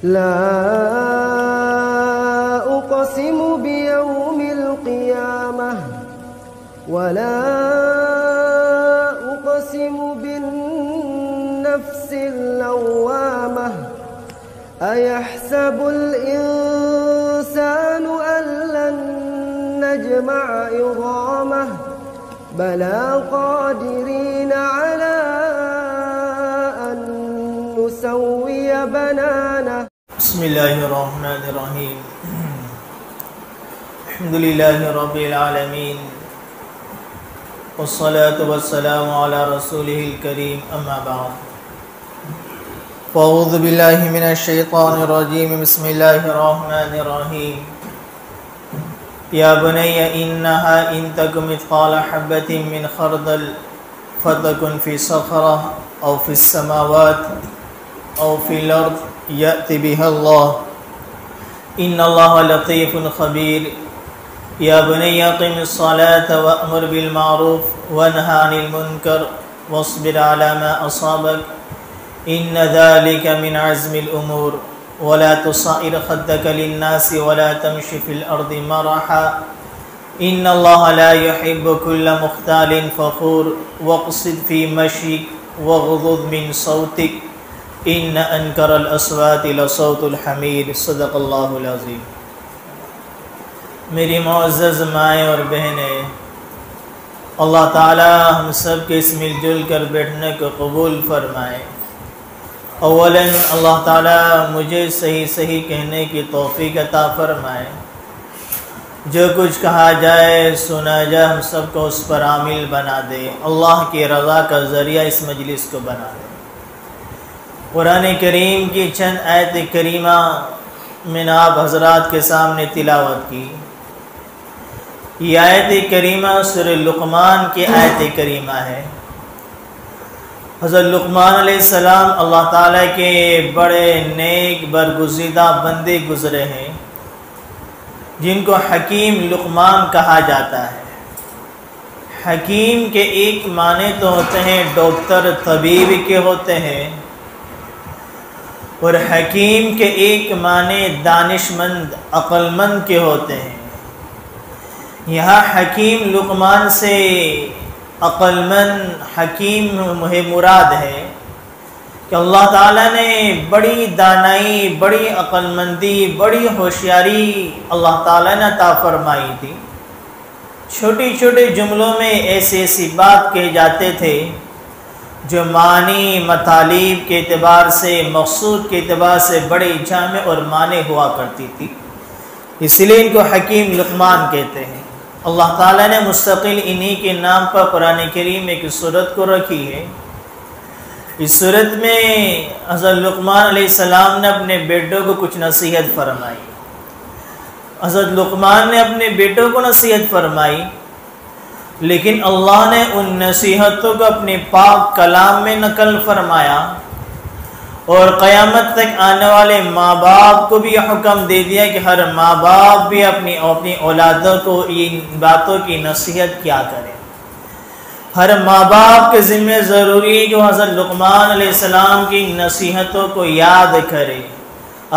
لا أقسم بيوم القيامة ولا أقسم بالنفس اللوامة أيحسب الإنسان أن لن نجمع عظامه بلى قادرين على أن نسوي بنانه. بسم الله الرحمن الرحيم. الحمد لله رب العالمين والصلاة والسلام على رسوله الكريم أما بعد فأعوذ بالله من الشيطان الرجيم. بسم الله الرحمن الرحيم. يا بني إنها إن تك مثقال حبة من خردل فتكن في صخرة أو في السماوات أو في الأرض يأتي بها الله إن الله لطيف خبير. يا بني أقم الصلاة وأمر بالمعروف وانهى عن المنكر واصبر على ما أصابك إن ذلك من عزم الأمور ولا تصعر خدك للناس ولا تمشي في الأرض مرحا إن الله لا يحب كل مختال فخور واقصد في مشيك واغضض من صوتك إن أنكر الأصوات لصوت الحمير. صدق اللہ العظیم. میری معزز مائیں اور بہنیں، اللہ تعالی ہم سب کے اس مل جل کر بیٹھنے کو قبول فرمائے. اولاً اللہ تعالی مجھے صحیح کہنے کی توفیق عطا فرمائے. جو کچھ کہا جائے سنا جائے ہم سب کو اس پر عامل بنا دے. اللہ کی رضا کا ذریعہ اس مجلس کو بنا دے. قرآن کریم کی چند آیت کریمہ میں نے آپ حضرات کے سامنے تلاوت کی. یہ آیت کریمہ سورہ لقمان کی آیت کریمہ ہے. حضرت لقمان علیہ السلام اللہ تعالیٰ کے بڑے نیک برگزیدہ بندے گزرے ہیں جن کو حکیم لقمان کہا جاتا ہے. حکیم کے ایک معنی تو ہوتے ہیں ڈاکٹر طبیب کے ہوتے ہیں، اور حکیم کے ایک معنی دانش مند عقل مند کے ہوتے ہیں. یہاں حکیم لقمان سے عقل مند حکیم مراد ہے کہ اللہ تعالیٰ نے بڑی دانائی، بڑی عقل مندی، بڑی ہوشیاری اللہ تعالیٰ نے عطا فرمائی تھی. چھوٹی چھوٹے جملوں میں ایسی بات کہے جاتے تھے جو معنی مطالب کے اعتبار سے، مقصود کے اعتبار سے بڑے جامع اور معنی ہوا کرتی تھی. اس لیے ان کو حکیم لقمان کہتے ہیں. اللہ تعالیٰ نے مستقل انہی کے نام پر قرآن کریم ایک سورت کو رکھی ہے. اس سورت میں حضرت لقمان علیہ السلام نے اپنے بیٹوں کو کچھ نصیحت فرمائی. حضرت لقمان نے اپنے بیٹوں کو نصیحت فرمائی، لیکن اللہ نے ان نصیحتوں کو اپنے پاک کلام میں نقل فرمایا، اور قیامت تک آنے والے ماں باپ کو بھی یہ حکم دے دیا کہ ہر ماں باپ بھی اپنی اولادوں کو ان باتوں کی نصیحت کیا کرے. ہر ماں باپ کے ذمہ ضروری ہے کہ حضرت لقمان علیہ السلام کی نصیحتوں کو یاد کرے،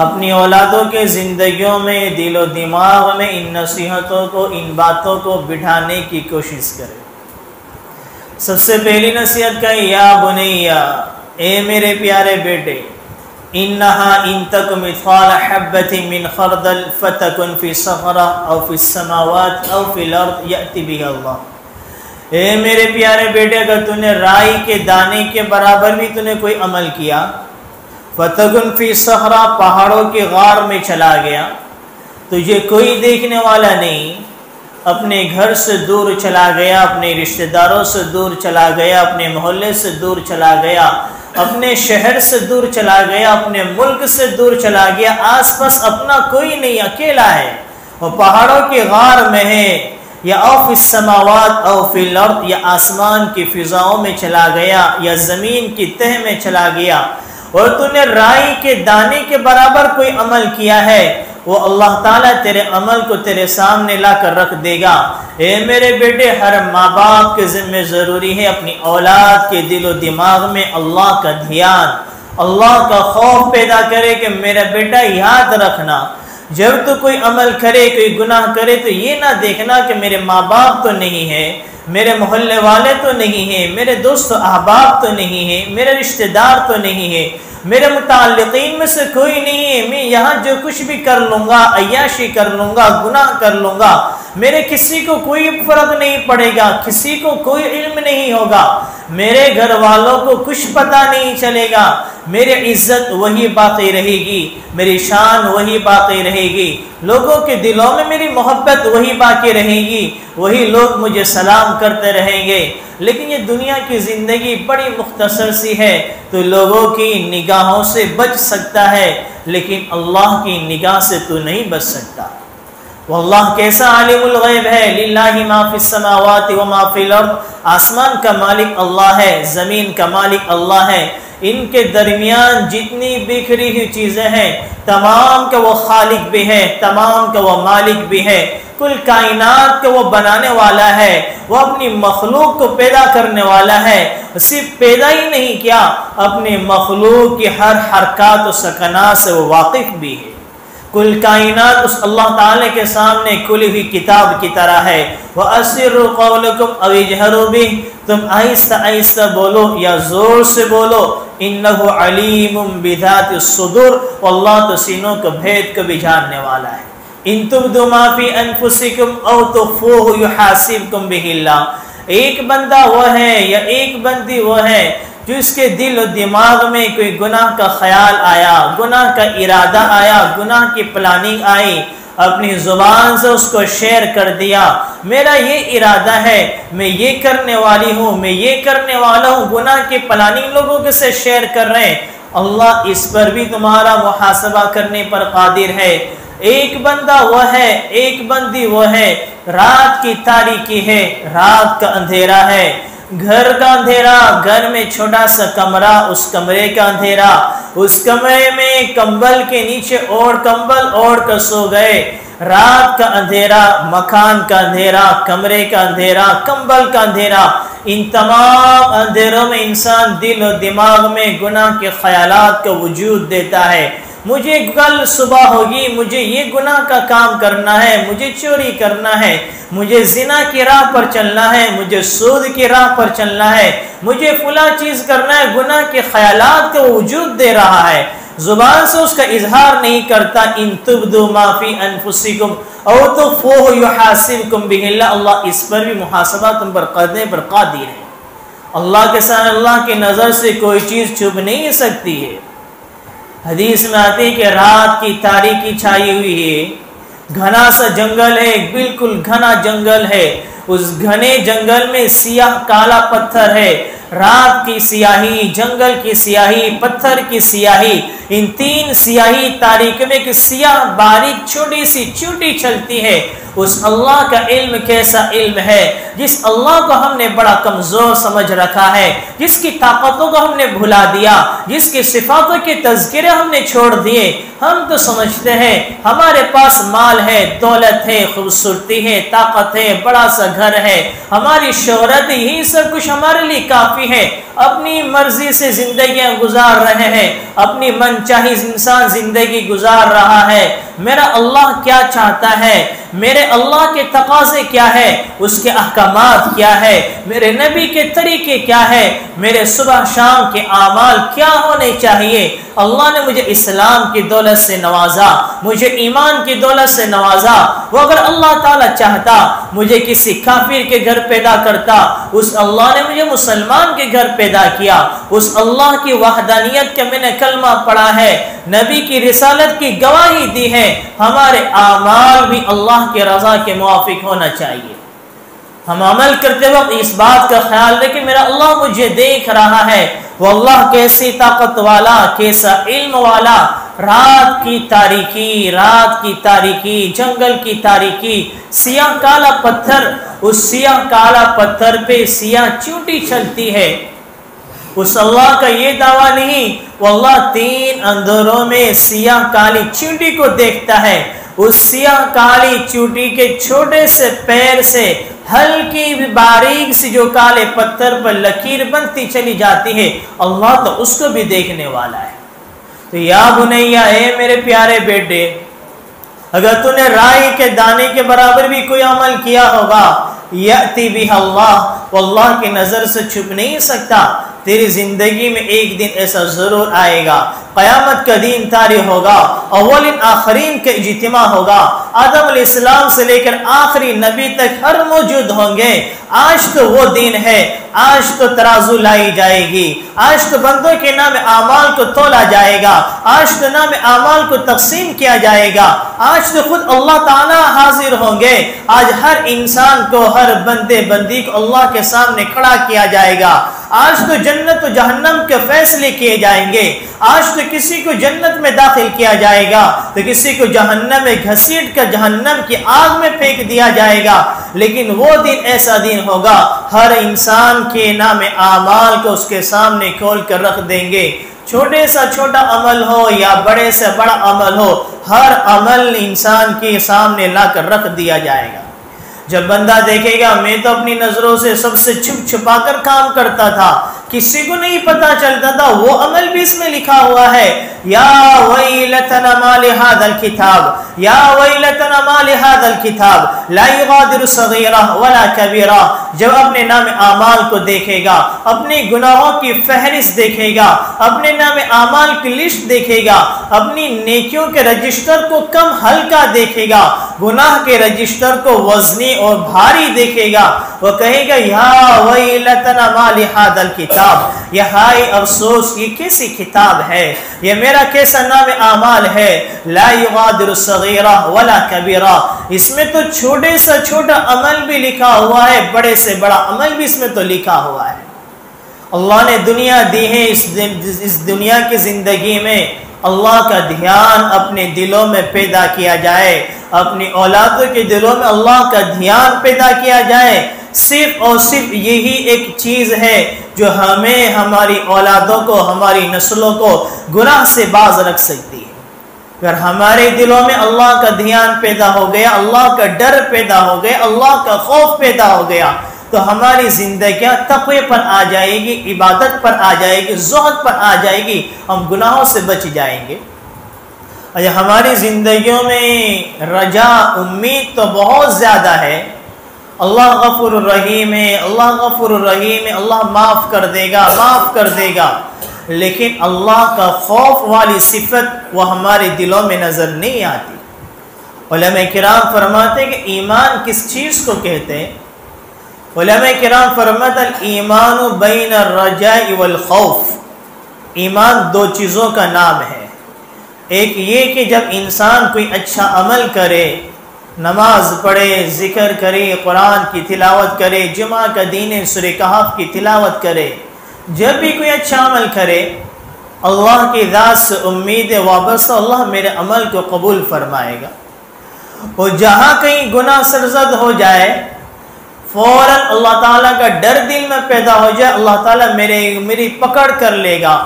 اپنی اولادوں کے زندگیوں میں، دل و دماغ میں ان نصیحتوں کو، ان باتوں کو بٹھانے کی کوشش کرے. سب سے پہلی نصیحت کا یا بنیا، اے میرے پیارے بیٹے، انہا ان تک مثقال حبۃ من خردل فتکن فی صخرہ او فی السماوات او فی الارض یأتی بها اللہ. اے میرے پیارے بیٹے، اگر تو نے رائی کے دانے کے برابر بھی تو نے کوئی عمل کیا، فتکن فی صخرہ، پہاڑوں کے غار میں چلا گیا، تجھے کوئی دیکھنے والا نہیں، اپنے گھر سے دور چلا گیا، اپنے رشتہ داروں سے دور چلا گیا، اپنے محلے سے دور چلا گیا، اپنے شہر سے دور چلا گیا، اپنے ملک سے دور چلا گیا، آس پاس اپنا کوئی نہیں، اکیلا ہے، وہ پہاڑوں کے غار میں ہے، یا او فی السماوات او فی الارض، یا آسمان کی فضاؤں میں چلا گیا، یا زمین کی تہ میں چلا گیا، اور تو نے رائی کے دانے کے برابر کوئی عمل کیا ہے، وہ اللہ تعالیٰ تیرے عمل کو تیرے سامنے لا کر رکھ دے گا. اے میرے بیٹے، ہر ماں باپ کے ذمہ ضروری ہے اپنی اولاد کے دل و دماغ میں اللہ کا دھیان، اللہ کا خوف پیدا کرے کہ میرا بیٹا یاد رکھنا، جب تو کوئی عمل کرے، کوئی گناہ کرے تو یہ نہ دیکھنا کہ میرے ماں باپ تو نہیں ہیں، میرے محلے والے تو نہیں ہیں، میرے دوست و احباب تو نہیں ہیں، میرے رشتہ دار تو نہیں ہیں، میرے متعلقین میں سے کوئی نہیں ہے، میں یہاں جو کچھ بھی کر لوں گا، عیاشی کر لوں گا، گناہ کر لوں گا، میرے کسی کو کوئی فرق نہیں پڑے گا، کسی کو کوئی علم نہیں ہوگا، میرے گھر والوں کو کچھ پتہ نہیں چلے گا، میری عزت وہی باقی رہے گی، میری شان وہی باقی رہے گی، لوگوں کے دلوں میں میری محبت وہی باقی رہے گی، وہی لوگ مجھے سلام کرتے رہیں گے۔ لیکن یہ دنیا کی زندگی بڑی مختصر سی ہے، تو لوگوں کی نگاہوں سے بچ سکتا ہے، لیکن اللہ کی نگاہ سے تو نہیں بچ سکتا۔ واللہ کیسا عالم الغیب ہے، للہ ما فی السماوات و ما فی الارض، آسمان کا مالک اللہ ہے، زمین کا مالک اللہ ہے، ان کے درمیان جتنی بکھری ہوئی چیزیں ہیں تمام کا وہ خالق بھی ہے، تمام کا وہ مالک بھی ہے، کل کائنات کا وہ بنانے والا ہے، وہ اپنی مخلوق کو پیدا کرنے والا ہے، صرف پیدا ہی نہیں کیا، اپنی مخلوق کی ہر حرکات و سکنات سے وہ واقف بھی ہے۔ کل کائنات اس اللہ تعالی کے سامنے کھلی ہوئی کتاب کی طرح ہے۔ وَأَسِرُّوا قَوْلَكُمْ أَوْ اجْهَرُوا بِهِ، تم آہستہ آہستہ بولو یا زور سے بولو، إِنَّهُ عَلِيمٌ بِذَاتِ الصُّدُورِ، واللہ تو سینوں کا بھید کو بھی جاننے والا ہے۔ إِن تُبْدُوا مَا فِي أَنفُسِكُمْ أَوْ تُخْفُوهُ يُحَاسِبْكُم بِهِ اللَّهُ، ایک بندہ وہ ہے یا ایک بندی وہ ہے جو اس کے دل و دماغ میں کوئی گناہ کا خیال آیا، گناہ کا ارادہ آیا، گناہ کی پلاننگ آئی، اپنی زبان سے اس کو شیئر کر دیا، میرا یہ ارادہ ہے، میں یہ کرنے والی ہوں، میں یہ کرنے والا ہوں، گناہ کی پلاننگ لوگوں کے سے شیئر کر رہے ہیں، اللہ اس پر بھی تمہارا محاسبہ کرنے پر قادر ہے۔ ایک بندہ وہ ہے، ایک بندی وہ ہے، رات کی تاریکی ہے، رات کا اندھیرا ہے، گھر کا اندھیرا، گھر میں چھوٹا سا کمرہ، اس کمرے کا اندھیرا، اس کمرے میں کمبل کے نیچے کمبل اوڑھ کر سو گئے، رات کا اندھیرا، مکان کا اندھیرا، کمرے کا اندھیرا، کمبل کا اندھیرا، ان تمام اندھیروں میں انسان دل و دماغ میں گناہ کے خیالات کا وجود دیتا ہے۔ مجھے کل صبح ہوگی، مجھے یہ گناہ کا کام کرنا ہے، مجھے چوری کرنا ہے، مجھے زنا کی راہ پر چلنا ہے، مجھے سود کی راہ پر چلنا ہے، مجھے فلاں چیز کرنا ہے، گناہ کے خیالات کا وجود دے رہا ہے، زبان سے اس کا اظہار نہیں کرتا۔ ان تبدوا ما فی انفسکم او تخفوہ یحاسبکم بہ اللہ، اللہ اس پر بھی محاسبہ تم پر کرنے پر قادر ہے۔ اللہ کے سامنے اللہ کی نظر سے کوئی چیز چھپ نہیں سکتی ہے۔ حدیث میں آتی ہے کہ رات کی تاریکی چھائی ہوئی ہے، گھنا سا جنگل ہے، بالکل گھنا جنگل ہے، اس گھنے جنگل میں سیاہ کالا پتھر ہے، رات کی سیاہی، جنگل کی سیاہی، پتھر کی سیاہی، ان تین سیاہی تاریکی میں ایک سیاہ باریک چھوٹی سی چیونٹی چلتی ہے۔ اس اللہ کا علم کیسا علم ہے، جس اللہ کو ہم نے بڑا کمزور سمجھ رکھا ہے، جس کی طاقتوں کو ہم نے بھلا دیا، جس کی صفاتوں کے تذکرے ہم نے چھوڑ دیے۔ ہم تو سمجھتے ہیں ہمارے پاس مال ہے، دولت ہے، خوبصورتی ہے، طاقت ہے، بڑا سا گھر ہے، ہماری شہرت، یہی سب کچھ ہمارے لیے کافی ہے، اپنی مرضی سے زندگیاں گزار رہے ہیں، اپنی من چاہی انسان زندگی گزار رہا ہے۔ میرا اللہ کیا چاہتا ہے، میرے اللہ کے تقاضے کیا ہے، اس کے احکامات کیا ہے، میرے نبی کے طریقے کیا ہے، میرے صبح شام کے اعمال کیا ہونے چاہیے۔ اللہ نے مجھے اسلام کی دولت سے نوازا، مجھے ایمان کی دولت سے نوازا، وہ اگر اللہ تعالیٰ چاہتا مجھے کسی کافر کے گھر پیدا کرتا، اس اللہ نے مجھے مسلمان کے گھر پیدا کیا۔ اس اللہ کی وحدانیت کا میں نے کلمہ پڑھا ہے، نبی کی رسالت کی گواہی دی ہے، ہمارے اعمال بھی اللہ کی رضا کے موافق ہونا چاہیے۔ ہم عمل کرتے وقت اس بات کا خیال رکھیں میرا اللہ مجھے دیکھ رہا ہے، وہ اللہ کیسی طاقت والا، کیسا علم والا۔ رات کی تاریکی، رات کی تاریکی، جنگل کی تاریکی، سیاہ کالا پتھر، اس سیاہ کالا پتھر پہ سیاہ چیونٹی چلتی ہے۔ اس اللہ کا یہ دعویٰ نہیں، وہ اللہ تین اندھیروں میں سیاہ کالی چیونٹی کو دیکھتا ہے، اس سیاہ کالی چیونٹی کے چھوٹے سے پیر سے ہلکی باریک سی جو کالے پتھر پر لکیر بنتی چلی جاتی ہے، اللہ تو اس کو بھی دیکھنے والا ہے۔ تو یا بنیا، اے میرے پیارے بیٹے، اگر تو نے رائی کے دانے کے برابر بھی کوئی عمل کیا ہوگا، یأتی بہ اللہ، وہ اللہ کی نظر سے چھپ نہیں سکتا، تیری زندگی میں ایک دن ایسا ضرور آئے گا، قیامت کا دن طاری ہوگا، اولین آخرین کا اجتماع ہوگا، آدم علیہ السلام سے لے کر آخری نبی تک ہر موجود ہوں گے۔ آج تو وہ دن ہے، آج تو ترازو لائی جائے گی، آج تو بندوں کے نام اعمال کو تولا جائے گا، آج تو نام اعمال کو تقسیم کیا جائے گا، آج تو خود اللہ تعالی حاضر ہوں گے، آج ہر انسان کو، ہر بندے بندی کو اللہ کے سامنے کھڑا کیا جائے گا، آج تو جنت و جہنم کے فیصلے کیے جائیں گے، آج تو کسی کو جنت میں داخل کیا جائے گا تو کسی کو جہنم میں گھسیٹ کر جہنم کی آگ میں پھینک دیا جائے گا۔ لیکن وہ دن ایسا دن ہوگا، ہر انسان کے نام اعمال کو اس کے سامنے کھول کر رکھ دیں گے، چھوٹے سا چھوٹا عمل ہو یا بڑے سے بڑا عمل ہو، ہر عمل انسان کے سامنے لا کر رکھ دیا جائے گا۔ جب بندہ دیکھے گا میں تو اپنی نظروں سے سب سے چھپ چھپا کر کام کرتا تھا، کسی کو نہیں پتا چلتا تھا، وہ عمل بھی اس میں لکھا ہوا ہے، یا ویلتنا ما لہذا الکتاب، یا ویلتنا ما لہذا الکتاب لا یغادر صغیرہ ولا کبیرہ۔ جب اپنے نام اعمال کو دیکھے گا، اپنے گناہوں کی فہرست دیکھے گا، اپنے نام اعمال کی لسٹ دیکھے گا، اپنی نیکیوں کے رجسٹر کو کم ہلکا دیکھے گا، گناہ کے رجسٹر کو وزنی اور بھاری دیکھے گا، وہ کہے گا یا ویلتنا ما لہذا الکتاب، یہ ہائے افسوس، یہ کیسی کتاب ہے، یہ میرا کیسا نام اعمال ہے، لا یغادر صغیرہ ولا کبیرہ، اس میں تو چھوٹے سے چھوٹا عمل بھی لکھا ہوا ہے، بڑے سے بڑا عمل بھی اس میں تو لکھا ہوا ہے۔ اللہ نے دنیا دی ہے، اس دنیا کی زندگی میں اللہ کا دھیان اپنے دلوں میں پیدا کیا جائے، اپنی اولادوں کے دلوں میں اللہ کا دھیان پیدا کیا جائے، صرف اور صرف یہی ایک چیز ہے جو ہمیں، ہماری اولادوں کو، ہماری نسلوں کو گناہ سے باز رکھ سکتی ہے۔ اگر ہمارے دلوں میں اللہ کا دھیان پیدا ہو گیا، اللہ کا ڈر پیدا ہو گیا، اللہ کا خوف پیدا ہو گیا، تو ہماری زندگیاں تقوی پر آ جائے گی، عبادت پر آ جائے گی، زہد پر آ جائے گی، ہم گناہوں سے بچ جائیں گے۔ اور ہماری زندگیوں میں رجا، امید تو بہت زیادہ ہے، اللہ غفور الرحیم ہے، اللہ غفور الرحیم ہے، اللہ معاف کر دے گا، معاف کر دے گا، لیکن اللہ کا خوف والی صفت وہ ہمارے دلوں میں نظر نہیں آتی۔ علماء کرام فرماتے ہیں کہ ایمان کس چیز کو کہتے ہیں؟ علماء کرام فرماتے ہیں ایمان بین الرجاء والخوف، ایمان دو چیزوں کا نام ہے۔ ایک یہ کہ جب انسان کوئی اچھا عمل کرے، نماز پڑھے، ذکر کرے، قرآن کی تلاوت کرے، جمعہ کا دین سورہ کہف کی تلاوت کرے، جب بھی کوئی اچھا عمل کرے، اللہ کی ذات سے امید وابستہ، اللہ میرے عمل کو قبول فرمائے گا۔ اور جہاں کہیں گناہ سرزد ہو جائے، فوراً اللہ تعالیٰ کا ڈر دل میں پیدا ہو جائے، اللہ تعالیٰ میری پکڑ کر لے گا،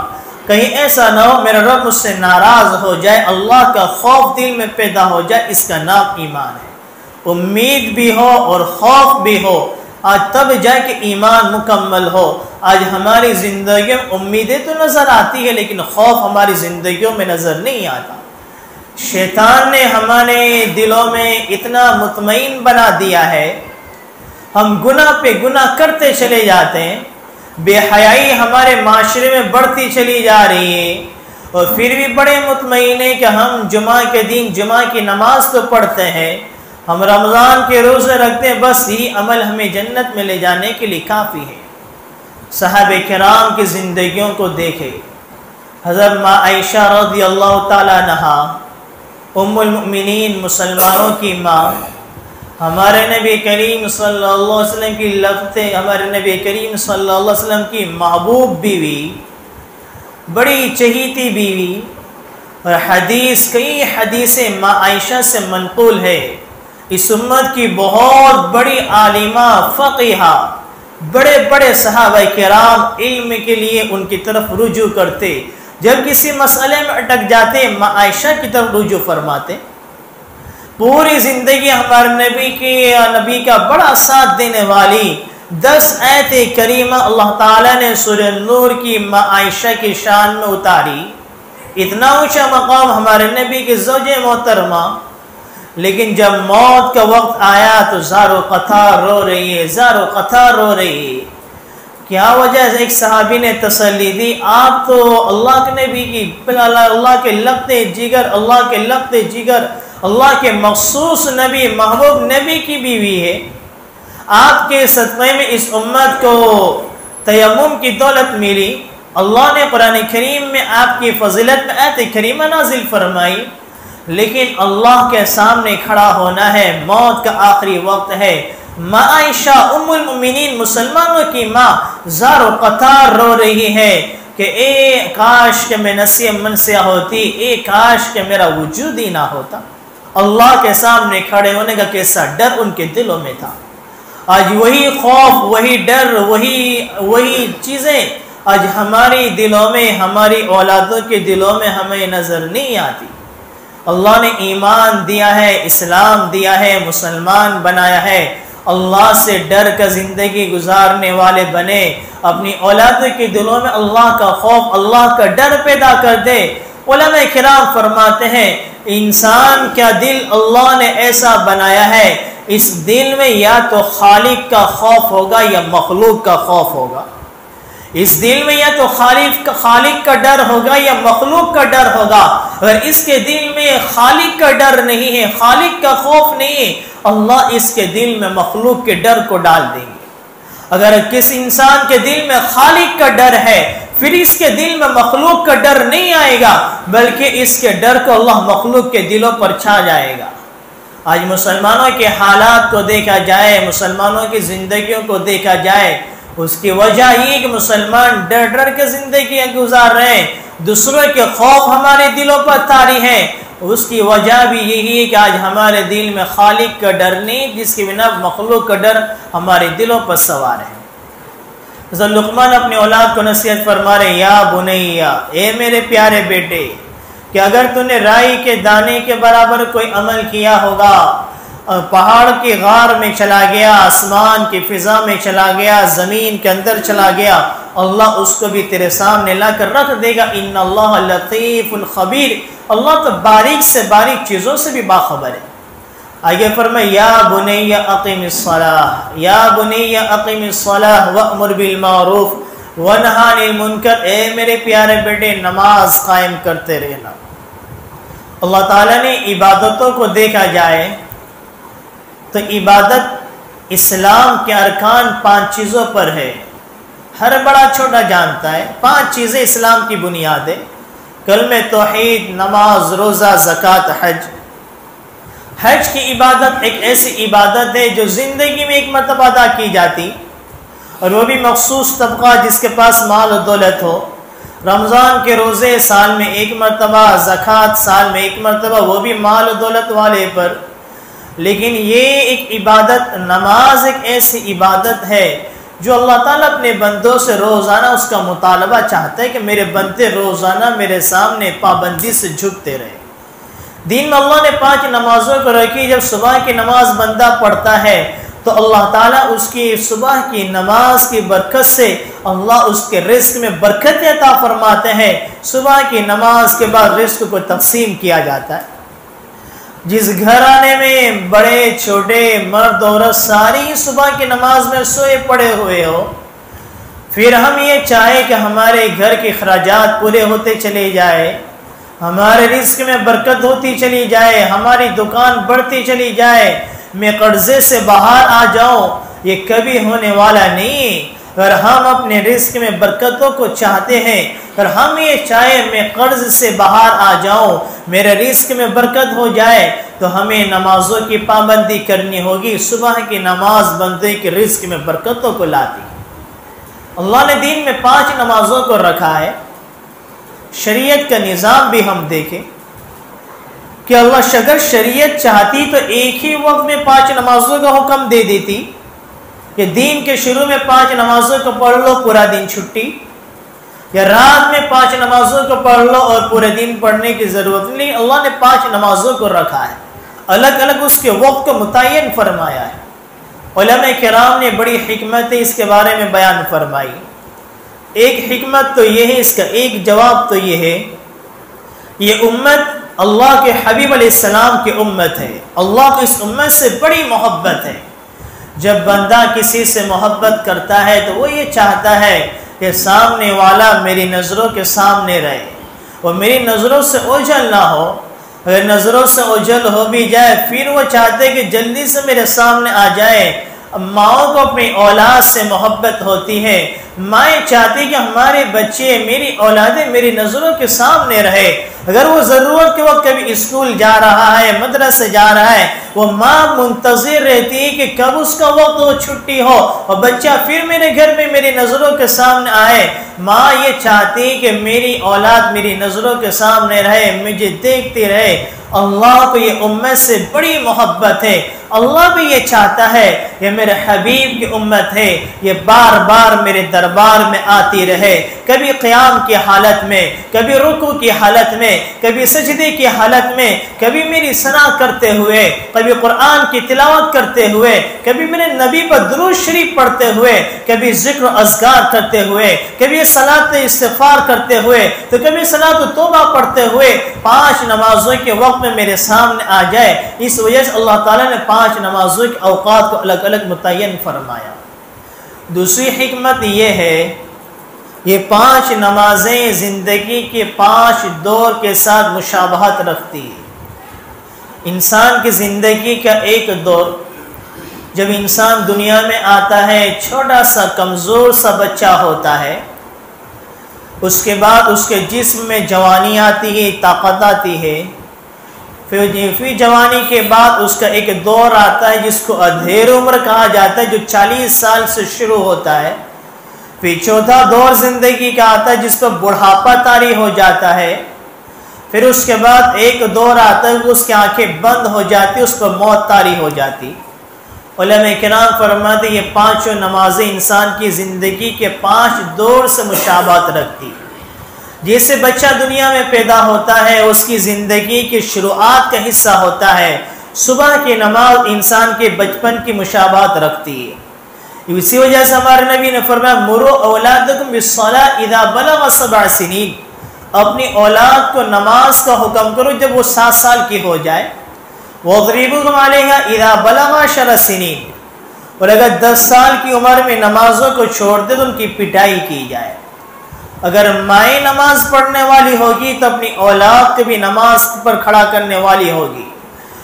کہیں ایسا نہ ہو میرا رب مجھ سے ناراض ہو جائے، اللہ کا خوف دل میں پیدا ہو جائے، اس کا نام ایمان ہے۔ امید بھی ہو اور خوف بھی ہو، آج تب جائے کہ ایمان مکمل ہو۔ آج ہماری زندگیوں میں امیدیں تو نظر آتی ہے لیکن خوف ہماری زندگیوں میں نظر نہیں آتا۔ شیطان نے ہمارے دلوں میں اتنا مطمئن بنا دیا ہے، ہم گناہ پہ گناہ کرتے چلے جاتے ہیں، بے حیائی ہمارے معاشرے میں بڑھتی چلی جا رہی ہے، اور پھر بھی بڑے مطمئن ہیں کہ ہم جمعہ کے دن جمعہ کی نماز تو پڑھتے ہیں، ہم رمضان کے روزے رکھتے ہیں، بس یہ عمل ہمیں جنت میں لے جانے کے لیے کافی ہے۔ صحابہ کرام کی زندگیوں کو دیکھے، حضرت ماں عائشہ رضی اللہ تعالیٰ عنہا، ام المؤمنین، مسلمانوں کی ماں، ہمارے نبی کریم صلی اللہ علیہ وسلم کی لگتے، ہمارے نبی کریم صلی اللہ علیہ وسلم کی محبوب بیوی، بڑی چہیتی بیوی، اور کئی حدیثیں ماں عائشہ سے منقول ہے۔ اس امت کی بہت بڑی عالمہ، فقیہہ، بڑے بڑے صحابہ کرام علم کے لیے ان کی طرف رجوع کرتے، جب کسی مسئلے میں اٹک جاتے ماں عائشہ کی طرف رجوع فرماتے۔ پوری زندگی ہمارے نبی کا بڑا ساتھ دینے والی 10 آیت کریمہ اللہ تعالیٰ نے سورہ نور کی ماں عائشہ کی شان میں اتاری۔ اتنا اونچا مقام ہمارے نبی کی زوج محترمہ، لیکن جب موت کا وقت آیا تو زار و قطار رو رہی ہے، زار و قطار رو رہی ہے۔ کیا وجہ ہے؟ ایک صحابی نے تسلی دی، آپ تو اللہ کے نبی کی، اللہ کے لگتے جگر، اللہ کے لگتے جگر، اللہ کے مخصوص نبی، محبوب نبی کی بیوی ہے۔ آپ کے صدقے میں اس امت کو تیمم کی دولت ملی۔ اللہ نے قرآن کریم میں آپ کی فضیلت میں آیت کریمہ نازل فرمائی، لیکن اللہ کے سامنے کھڑا ہونا ہے، موت کا آخری وقت ہے۔ ماں عائشہ ام المؤمنین، مسلمانوں کی ماں، زار و قطار رو رہی ہے کہ اے کاش کہ میں نسیہ منسیہ ہوتی، اے کاش کہ میرا وجود ہی نہ ہوتا۔ اللہ کے سامنے کھڑے ہونے کا کیسا ڈر ان کے دلوں میں تھا۔ آج وہی خوف، وہی ڈر، وہی چیزیں آج ہماری دلوں میں، ہماری اولادوں کے دلوں میں ہمیں نظر نہیں آتی۔ اللہ نے ایمان دیا ہے، اسلام دیا ہے، مسلمان بنایا ہے، اللہ سے ڈر کر زندگی گزارنے والے بنے، اپنی اولادوں کے دلوں میں اللہ کا خوف، اللہ کا ڈر پیدا کر دے۔ علماء کرام فرماتے ہیں انسان کا دل اللہ نے ایسا بنایا ہے، اس دل میں یا تو خالق کا خوف ہوگا یا مخلوق کا خوف ہوگا۔ اس دل میں یا تو خالق کا ڈر ہوگا یا مخلوق کا ڈر ہوگا۔ اگر اس کے دل میں خالق کا ڈر نہیں ہے، خالق کا خوف نہیں ہے، اللہ اس کے دل میں مخلوق کے ڈر کو ڈال دیں گے۔ اگر کسی انسان کے دل میں خالق کا ڈر ہے، پھر اس کے دل میں مخلوق کا ڈر نہیں آئے گا، بلکہ اس کے ڈر کو اللہ مخلوق کے دلوں پر چھا جائے گا۔ آج مسلمانوں کے حالات کو دیکھا جائے، مسلمانوں کی زندگیوں کو دیکھا جائے، اس کی وجہ یہ کہ مسلمان ڈر ڈر کے زندگیاں گزار رہے ہیں، دوسروں کے خوف ہمارے دلوں پر طاری ہیں۔ اس کی وجہ بھی یہی ہے کہ آج ہمارے دل میں خالق کا ڈر نہیں، جس کی بنا مخلوق کا ڈر ہمارے دلوں پر سوار ہے۔ حضرت لقمان اپنے اولاد کو نصیحت فرما رہے، یا بنیا، اے میرے پیارے بیٹے، کہ اگر تو نے رائی کے دانے کے برابر کوئی عمل کیا ہوگا، پہاڑ کی غار میں چلا گیا، آسمان کی فضا میں چلا گیا، زمین کے اندر چلا گیا، اللہ اس کو بھی تیرے سامنے لا کر رکھ دے گا۔ ان اللہ لطیف خبیر، اللہ تو باریک سے باریک چیزوں سے بھی باخبر ہے۔ آگے فرمائے، یا بنی اقم الصلاۃ، یا بنی اقم الصلاۃ وامر بالمعروف ونہی عن المنکر، اے میرے پیارے بیٹے نماز قائم کرتے رہنا۔ اللہ تعالیٰ نے عبادتوں کو دیکھا جائے تو عبادت اسلام کے ارکان 5 چیزوں پر ہے، ہر بڑا چھوٹا جانتا ہے۔ 5 چیزیں اسلام کی بنیاد ہے، کلمہ توحید، نماز، روزہ، زکوٰۃ، حج۔ حج کی عبادت ایک ایسی عبادت ہے جو زندگی میں ایک مرتبہ ادا کی جاتی، اور وہ بھی مخصوص طبقہ جس کے پاس مال و دولت ہو۔ رمضان کے روزے سال میں 1 مرتبہ، زکوٰۃ سال میں 1 مرتبہ، وہ بھی مال و دولت والے پر۔ لیکن یہ ایک عبادت، نماز ایک ایسی عبادت ہے جو اللہ تعالیٰ اپنے بندوں سے روزانہ اس کا مطالبہ چاہتا ہے کہ میرے بندے روزانہ میرے سامنے پابندی سے جھکتے رہے۔ دین میں اللہ نے 5 نمازوں کو رکھی، جب صبح کی نماز بندہ پڑھتا ہے تو اللہ تعالیٰ اس کی صبح کی نماز کی برکت سے اللہ اس کے رزق میں برکت عطا فرماتے ہیں۔ صبح کی نماز کے بعد رزق کو تقسیم کیا جاتا ہے۔ جس گھرانے میں بڑے چھوٹے مرد عورت ساری صبح کی نماز میں سوئے پڑے ہوئے ہو، پھر ہم یہ چاہیں کہ ہمارے گھر کے اخراجات پورے ہوتے چلے جائے، ہمارے رزق میں برکت ہوتی چلی جائے، ہماری دکان بڑھتی چلی جائے، میں قرضے سے باہر آ جاؤں، یہ کبھی ہونے والا نہیں۔ اگر ہم اپنے رزق میں برکتوں کو چاہتے ہیں، اگر ہم یہ چاہیں میں قرض سے باہر آ جاؤں، میرے رزق میں برکت ہو جائے، تو ہمیں نمازوں کی پابندی کرنی ہوگی۔ صبح کی نماز بندے کے رزق میں برکتوں کو لاتی۔ اللہ نے دین میں 5 نمازوں کو رکھا ہے۔ شریعت کا نظام بھی ہم دیکھیں کہ اللہ اگر شریعت چاہتی تو ایک ہی وقت میں 5 نمازوں کا حکم دے دیتی کہ دین کے شروع میں 5 نمازوں کو پڑھ لو، پورا دن چھٹی، یا رات میں 5 نمازوں کو پڑھ لو اور پورے دن پڑھنے کی ضرورت نہیں۔ اللہ نے 5 نمازوں کو رکھا ہے، الگ الگ اس کے وقت کو متعین فرمایا ہے۔ علماء کرام نے بڑی حکمتیں اس کے بارے میں بیان فرمائی۔ ایک حکمت تو یہ ہے، اس کا ایک جواب تو یہ ہے یہ امت اللہ کے حبیب علیہ السلام کی امت ہے. اللہ کو اس امت سے بڑی محبت ہے. جب بندہ کسی سے محبت کرتا ہے تو وہ یہ چاہتا ہے کہ سامنے والا میری نظروں کے سامنے رہے، وہ میری نظروں سے اوجھل نہ ہو. اگر نظروں سے اوجھل ہو بھی جائے پھر وہ چاہتے کہ جلدی سے میرے سامنے آ جائے. ماؤں کو اپنی اولاد سے محبت ہوتی ہے. مائیں چاہتی کہ ہمارے بچے، میری اولادیں میری نظروں کے سامنے رہے. اگر وہ ضرورت کے وقت کبھی اسکول جا رہا ہے، مدرسے جا رہا ہے، وہ ماں منتظر رہتی ہے کہ کب اس کا وقت ہو، چھٹی ہو اور بچہ پھر میرے گھر میں میری نظروں کے سامنے آئے. ماں یہ چاہتی کہ میری اولاد میری نظروں کے سامنے رہے، مجھے دیکھتی رہے. اللہ کو یہ امت سے بڑی محبت ہے. اللہ بھی یہ چاہتا ہے یہ میرے حبیب کی امت ہے، یہ بار بار میرے دربار میں آتی رہے. کبھی قیام کی حالت میں، کبھی رکوع کی حالت میں، کبھی سجدے کی حالت میں، کبھی میری ثنا کرتے ہوئے، کبھی قرآن کی تلاوت کرتے ہوئے، کبھی میرے نبی پر درود شریف پڑھتے ہوئے، کبھی ذکر و اذکار کرتے ہوئے، کبھی صلاۃ استغفار کرتے ہوئے، تو کبھی صلاۃ توبہ پڑھتے ہوئے 5 نمازوں کے وقت میں میرے سامنے آ جائے. اس وجہ سے اللہ تعالیٰ نے 5 نمازوں کے اوقات کو الگ الگ متعین فرمایا. دوسری حکمت یہ ہے، یہ 5 نمازیں زندگی کے 5 دور کے ساتھ مشابہت رکھتی ہے. انسان کی زندگی کا ایک دور، جب انسان دنیا میں آتا ہے چھوٹا سا کمزور سا بچہ ہوتا ہے، اس کے بعد اس کے جسم میں جوانی آتی ہے، طاقت آتی ہے. پھر جوانی کے بعد اس کا ایک دور آتا ہے جس کو ادھیر عمر کہا جاتا ہے، جو 40 سال سے شروع ہوتا ہے. پھر چوتھا دور زندگی کا آتا ہے جس کو بڑھاپا طاری ہو جاتا ہے. پھر اس کے بعد ایک دور آتا ہے اس کی آنکھیں بند ہو جاتی، اس پر موت طاری ہو جاتی. علماء کرام فرماتے ہیں یہ 5 نمازیں انسان کی زندگی کے 5 دور سے مشابہت رکھتی. جیسے بچہ دنیا میں پیدا ہوتا ہے اس کی زندگی کی شروعات کا حصہ ہوتا ہے. صبح کی نماز انسان کے بچپن کی مشابہت رکھتی ہے. اسی وجہ سے ہمارے نبی نے فرمایا مروا اولادکم بالصلاۃ اذا بلغ 7 سنین، اپنی اولاد کو نماز کا حکم کرو جب وہ 7 سال کی ہو جائے. واضربوہم علیہا اذا بلغ 10 سنین، اور اگر 10 سال کی عمر میں نمازوں کو چھوڑ دے تو ان کی پٹائی کی جائے. اگر مائیں نماز پڑھنے والی ہوگی تو اپنی اولاد کو بھی نماز پر کھڑا کرنے والی ہوگی.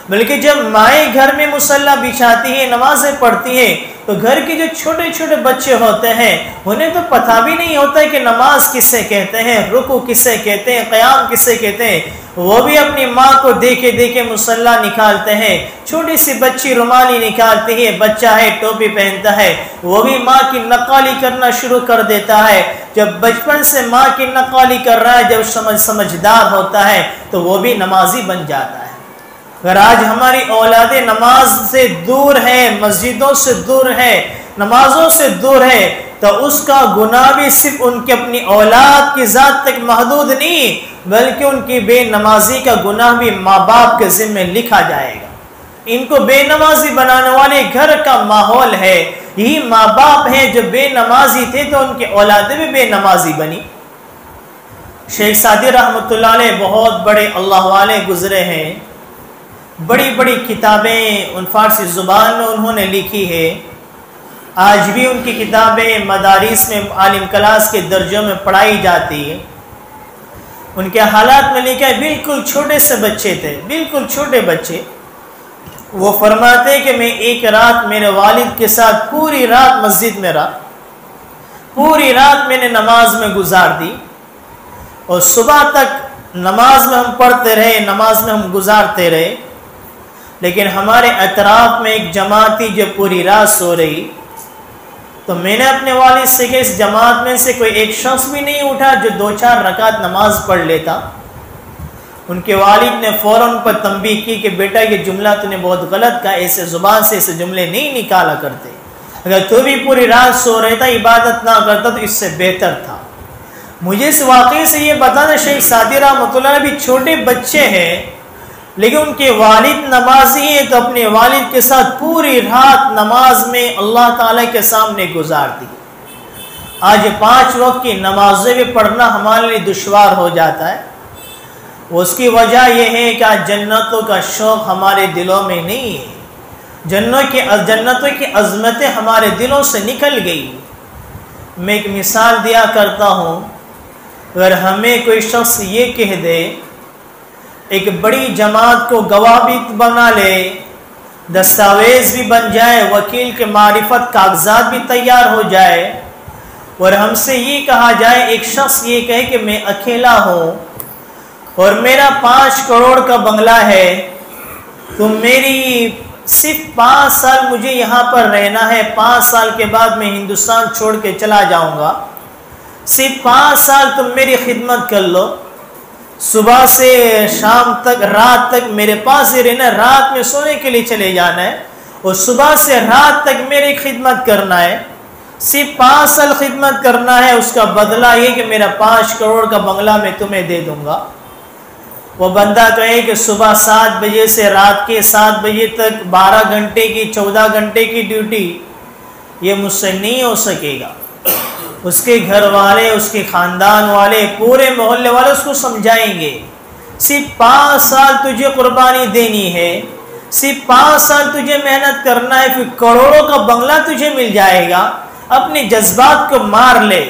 بلکہ جب مائیں گھر میں مصلی بچھاتی ہیں، نمازیں پڑھتی ہیں، تو گھر کے جو چھوٹے چھوٹے بچے ہوتے ہیں انہیں تو پتہ بھی نہیں ہوتا ہے کہ نماز کسے کہتے ہیں، رکوع کسے کہتے ہیں، قیام کسے کہتے ہیں. وہ بھی اپنی ماں کو دیکھے دیکھے مصلی نکالتے ہیں. چھوٹی سی بچی رومالی نکالتی ہے، بچہ ہے ٹوپی پہنتا ہے، وہ بھی ماں کی نقالی کرنا شروع کر دیتا ہے. جب بچپن سے ماں کی نقالی کر رہا ہے، جب سمجھدار ہوتا ہے تو وہ بھی نمازی بن جاتا ہے. اگر آج ہماری اولادیں نماز سے دور ہیں، مسجدوں سے دور ہے، نمازوں سے دور ہے، تو اس کا گناہ بھی صرف ان کی اپنی اولاد کی ذات تک محدود نہیں، بلکہ ان کی بے نمازی کا گناہ بھی ماں باپ کے ذمہ لکھا جائے گا. ان کو بے نمازی بنانے والے گھر کا ماحول ہے. یہی ماں باپ ہیں جو بے نمازی تھے تو ان کی اولادیں بھی بے نمازی بنی. شیخ سعدی رحمۃ اللہ علیہ بہت بڑے اللہ والے گزرے ہیں. بڑی بڑی کتابیں ان فارسی زبان میں انہوں نے لکھی ہے. آج بھی ان کی کتابیں مدارس میں عالم کلاس کے درجوں میں پڑھائی جاتی ہے. ان کے حالات میں لکھا ہے بالکل چھوٹے سے بچے تھے، بالکل چھوٹے بچے. وہ فرماتے کہ میں ایک رات میرے والد کے ساتھ پوری رات مسجد میں رہا، پوری رات میں نے نماز میں گزار دی، اور صبح تک نماز میں ہم پڑھتے رہے، نماز میں ہم گزارتے رہے. لیکن ہمارے اطراف میں ایک جماعت تھی جو پوری رات سو رہی. تو میں نے اپنے والد سے کہ اس جماعت میں سے کوئی ایک شخص بھی نہیں اٹھا جو 2-4 رکعت نماز پڑھ لیتا. ان کے والد نے فوراً پر تنبیہ کی کہ بیٹا یہ جملہ تو نے بہت غلط کہا، ایسے زبان سے ایسے جملے نہیں نکالا کرتے. اگر تو بھی پوری رات سو رہتا، عبادت نہ کرتا تو اس سے بہتر تھا. مجھے اس واقعے سے یہ بتانا، شیخ سعدی رحمۃ اللہ بھی چھوٹے بچے ہیں لیکن ان کے والد نمازی ہیں، تو اپنے والد کے ساتھ پوری رات نماز میں اللہ تعالیٰ کے سامنے گزار دی. آج 5 وقت کی نمازیں بھی پڑھنا ہمارے لیے دشوار ہو جاتا ہے. اس کی وجہ یہ ہے کہ آج جنتوں کا شوق ہمارے دلوں میں نہیں ہے، جنتوں کی عظمتیں ہمارے دلوں سے نکل گئی۔ میں ایک مثال دیا کرتا ہوں، اگر ہمیں کوئی شخص یہ کہہ دے، ایک بڑی جماعت کو گواہ بھی بنا لے، دستاویز بھی بن جائے، وکیل کے معرفت کاغذات بھی تیار ہو جائے، اور ہم سے یہ کہا جائے، ایک شخص یہ کہے کہ میں اکیلا ہوں اور میرا 5 کروڑ کا بنگلہ ہے، تو میری صرف 5 سال مجھے یہاں پر رہنا ہے، 5 سال کے بعد میں ہندوستان چھوڑ کے چلا جاؤں گا، صرف 5 سال تم میری خدمت کر لو، صبح سے شام تک، رات تک میرے پاس ہی رہنا، رات میں سونے کے لیے چلے جانا ہے، اور صبح سے رات تک میری خدمت کرنا ہے، صرف 5 سال خدمت کرنا ہے، اس کا بدلہ یہ کہ میرا 5 کروڑ کا بنگلہ میں تمہیں دے دوں گا۔ وہ بندہ کہے کہ صبح 7 بجے سے رات کے 7 بجے تک 12 گھنٹے کی 14 گھنٹے کی ڈیوٹی، یہ مجھ سے نہیں ہو سکے گا۔ اس کے گھر والے، اس کے خاندان والے، پورے محلے والے اس کو سمجھائیں گے، صرف 5 سال تجھے قربانی دینی ہے، صرف 5 سال تجھے محنت کرنا ہے، پھر کروڑوں کا بنگلہ تجھے مل جائے گا۔ اپنے جذبات کو مار لے۔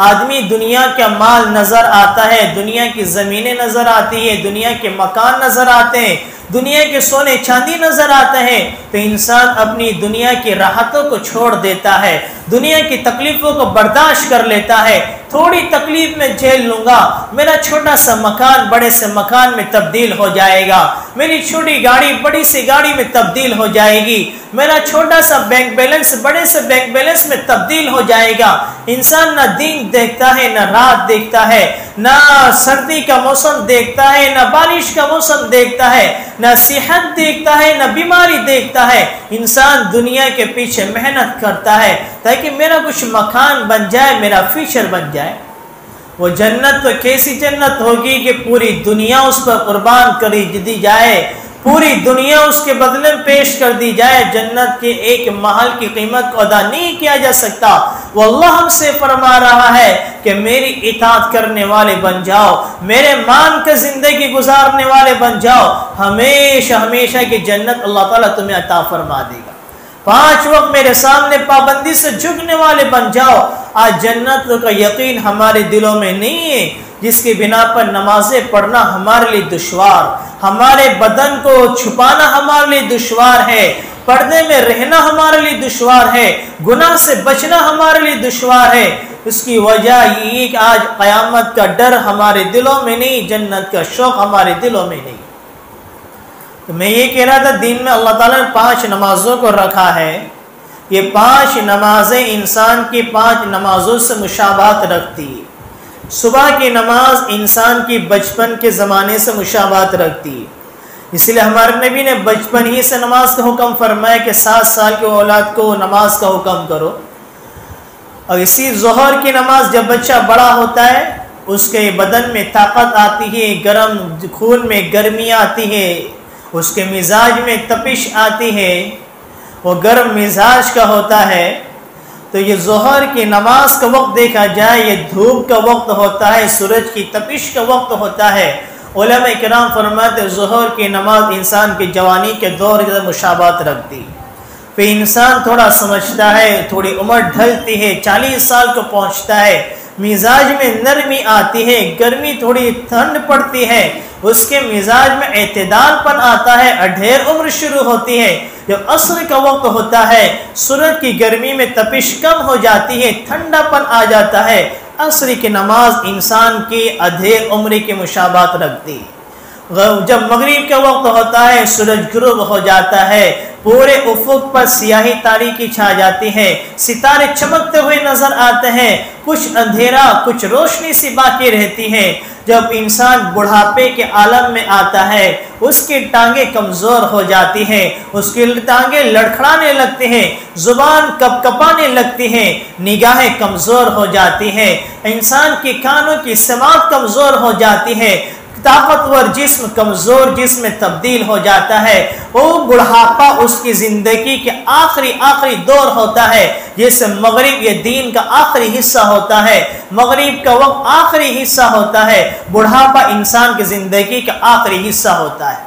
آدمی دنیا کا مال نظر آتا ہے، دنیا کی زمینیں نظر آتی ہے، دنیا کے مکان نظر آتے ہیں، دنیا کے سونے چاندی نظر آتے ہیں، تو انسان اپنی دنیا کی راحتوں کو چھوڑ دیتا ہے، دنیا کی تکلیفوں کو برداشت کر لیتا ہے۔ تھوڑی تکلیف میں جھیل لوں گا، میرا چھوٹا سا مکان بڑے سے مکان میں تبدیل ہو جائے گا، میری چھوٹی گاڑی بڑی سی گاڑی میں تبدیل ہو جائے گی، میرا چھوٹا سا بینک بیلنس بڑے سے بینک بیلنس میں تبدیل ہو جائے گا۔ انسان نہ دن دیکھتا ہے، نہ رات دیکھتا ہے، نہ سردی کا موسم دیکھتا ہے، نہ بارش کا موسم دیکھتا ہے، نہ صحت دیکھتا ہے، نہ بیماری دیکھتا ہے۔ انسان دنیا کے پیچھے محنت کرتا ہے تاکہ میرا کچھ مکان بن جائے، میرا فیوچر بن جائے۔ وہ جنت تو کیسی جنت ہوگی کہ پوری دنیا اس پر قربان کری دی جائے، پوری دنیا اس کے بدلے میں پیش کر دی جائے، جنت کے ایک محل کی قیمت کو ادا نہیں کیا جا سکتا۔ وہ اللہ ہم سے فرما رہا ہے کہ میری اطاعت کرنے والے بن جاؤ، میرے مان کے زندگی گزارنے والے بن جاؤ، ہمیشہ ہمیشہ کی جنت اللہ تعالیٰ تمہیں عطا فرما دے گا۔ 5 وقت میرے سامنے پابندی سے جھکنے والے بن جاؤ۔ آج جنت کا یقین ہمارے دلوں میں نہیں ہے، جس کی بنا پر نمازیں پڑھنا ہمارے لیے دشوار، ہمارے بدن کو چھپانا ہمارے لیے دشوار ہے، پردے میں رہنا ہمارے لیے دشوار ہے، گناہ سے بچنا ہمارے لیے دشوار ہے۔ اس کی وجہ یہ کہ آج قیامت کا ڈر ہمارے دلوں میں نہیں، جنت کا شوق ہمارے دلوں میں نہیں۔ تو میں یہ کہہ رہا تھا، دین میں اللہ تعالیٰ نے 5 نمازوں کو رکھا ہے، یہ 5 نمازیں انسان کی 5 نمازوں سے مشابہت رکھتی ہے۔ صبح کی نماز انسان کی بچپن کے زمانے سے مشابہت رکھتی ہے، اس لیے ہمارے نبی نے بچپن ہی سے نماز کا حکم فرمایا کہ 7 سال کے اولاد کو نماز کا حکم کرو۔ اور اسی ظہر کی نماز جب بچہ بڑا ہوتا ہے، اس کے بدن میں طاقت آتی ہے، گرم خون میں گرمی آتی ہے، اس کے مزاج میں تپش آتی ہے، وہ گرم مزاج کا ہوتا ہے، تو یہ ظہر کی نماز کا وقت دیکھا جائے، یہ دھوپ کا وقت ہوتا ہے، سورج کی تپش کا وقت ہوتا ہے۔ علماء کرام فرماتے ہیں ظہر کی نماز انسان کی جوانی کے دور کے مشابہت رکھتی، پھر انسان تھوڑا سمجھتا ہے، تھوڑی عمر ڈھلتی ہے، 40 سال کو پہنچتا ہے، مزاج میں نرمی آتی ہے، گرمی تھوڑی ٹھنڈ پڑتی ہے، اس کے مزاج میں اعتدال پن آتا ہے، اڈھیر عمر شروع ہوتی ہے۔ جب عصر کا وقت ہوتا ہے، سورج کی گرمی میں تپش کم ہو جاتی ہے، ٹھنڈا پن آ جاتا ہے۔ عصر کی نماز انسان کی ادھیر عمر کی مشابہت رکھتی۔ جب مغرب کا وقت ہوتا ہے، سورج غروب ہو جاتا ہے، پورے افق پر سیاہی تاریکی چھا جاتی ہے، ستارے چمکتے ہوئے نظر آتے ہیں، کچھ اندھیرا کچھ روشنی سی باقی رہتی ہے۔ جب انسان بڑھاپے کے عالم میں آتا ہے، اس کی ٹانگیں کمزور ہو جاتی ہیں، اس کی ٹانگیں لڑکھڑانے لگتی ہیں، زبان کپ کپانے لگتی ہیں، نگاہیں کمزور ہو جاتی ہیں، انسان کے کانوں کی سماعت کمزور ہو جاتی ہے، طاقتور جسم کمزور جسم میں تبدیل ہو جاتا ہے۔ وہ بڑھاپا اس کی زندگی کے آخری دور ہوتا ہے، جیسے مغرب یہ دین کا آخری حصہ ہوتا ہے، مغرب کا وقت آخری حصہ ہوتا ہے، بڑھاپا انسان کی زندگی کا آخری حصہ ہوتا ہے۔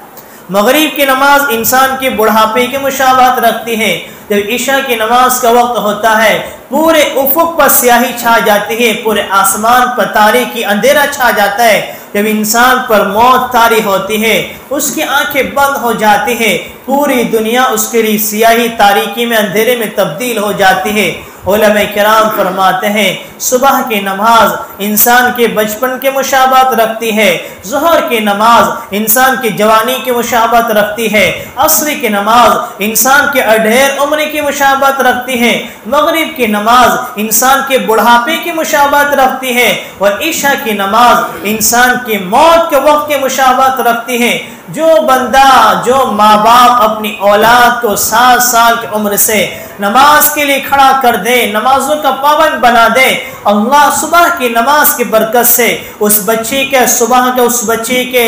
مغرب کی نماز انسان کی بڑھاپے کی مشابہت رکھتی ہے۔ جب عشاء کی نماز کا وقت ہوتا ہے، پورے افق پر سیاہی چھا جاتی ہے، پورے آسمان پر تاریکی اندھیرا چھا جاتا ہے۔ جب انسان پر موت طاری ہوتی ہے، اس کی آنکھیں بند ہو جاتی ہے، پوری دنیا اس کے لیے سیاہی تاریکی میں اندھیرے میں تبدیل ہو جاتی ہے۔ علماء کرام فرماتے ہیں صبح کی نماز انسان کے بچپن کے مشابہت رکھتی ہے، ظہر کی نماز انسان کی جوانی کی مشابہت رکھتی ہے، عصر کی نماز انسان کے اڈھیر عمر کی مشابہت رکھتی ہے، مغرب کی نماز انسان کے بڑھاپے کی مشابہت رکھتی ہے، اور عشاء کی نماز انسان کی موت کے وقت کی مشابہت رکھتی ہے۔ جو بندہ جو ماں باپ اپنی اولاد کو 7 سال کی عمر سے نماز کے لیے کھڑا کر دے، نمازوں کا پابند بنا دے، اللہ صبح کی نماز کی برکت سے اس بچے کے صبح کے اس بچے کے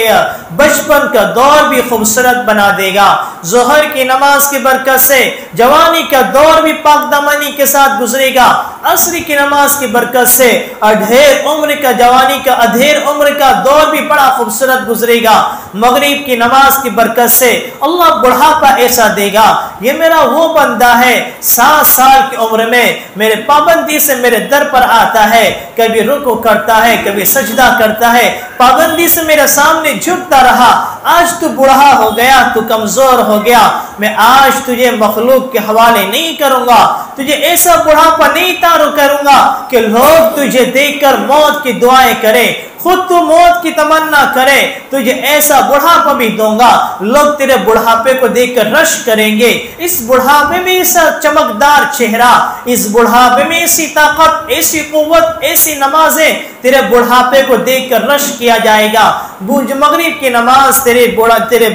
بچپن کا دور بھی خوبصورت بنا دے گا۔ ظہر کی نماز کی برکت سے جوانی کا دور بھی پاک دامنی کے ساتھ گزرے گا۔ عصر کی نماز کی برکت سے اڈھیر عمر کا جوانی کا ادھیر عمر کا دور بھی بڑا خوبصورت گزرے گا۔ مغرب کی نماز کی برکت سے اللہ بڑھاپا ایسا دے گا، یہ میرا وہ بندہ ہے 7 سال کی عمر میں میرے پابندی سے میرے در پر آتا ہے، کبھی رکوع کرتا ہے، کبھی سجدہ کرتا ہے، پابندی سے میرے سامنے جھکتا رہا۔ آج تو بڑھا ہو گیا، تو کمزور ہو گیا، میں آج تجھے مخلوق کے حوالے نہیں کروں گا، تجھے ایسا بڑھاپا نہیں طاری کروں گا کہ لوگ تجھے دیکھ کر موت کی دعائیں کریں، خود تو موت کی تمنا کرے، تجھے ایسا بڑھاپا بھی دوں گا لوگ تیرے بڑھاپے کو دیکھ کر رش کریں گے۔ اس بڑھاپے میں ایسا چمکدار چہرہ، اس بڑھاپے میں ایسی طاقت، ایسی قوت، ایسی نمازیں تیرے بڑھاپے کو دیکھ کر رش کیا جائے گا۔ مغرب کی نماز تیرے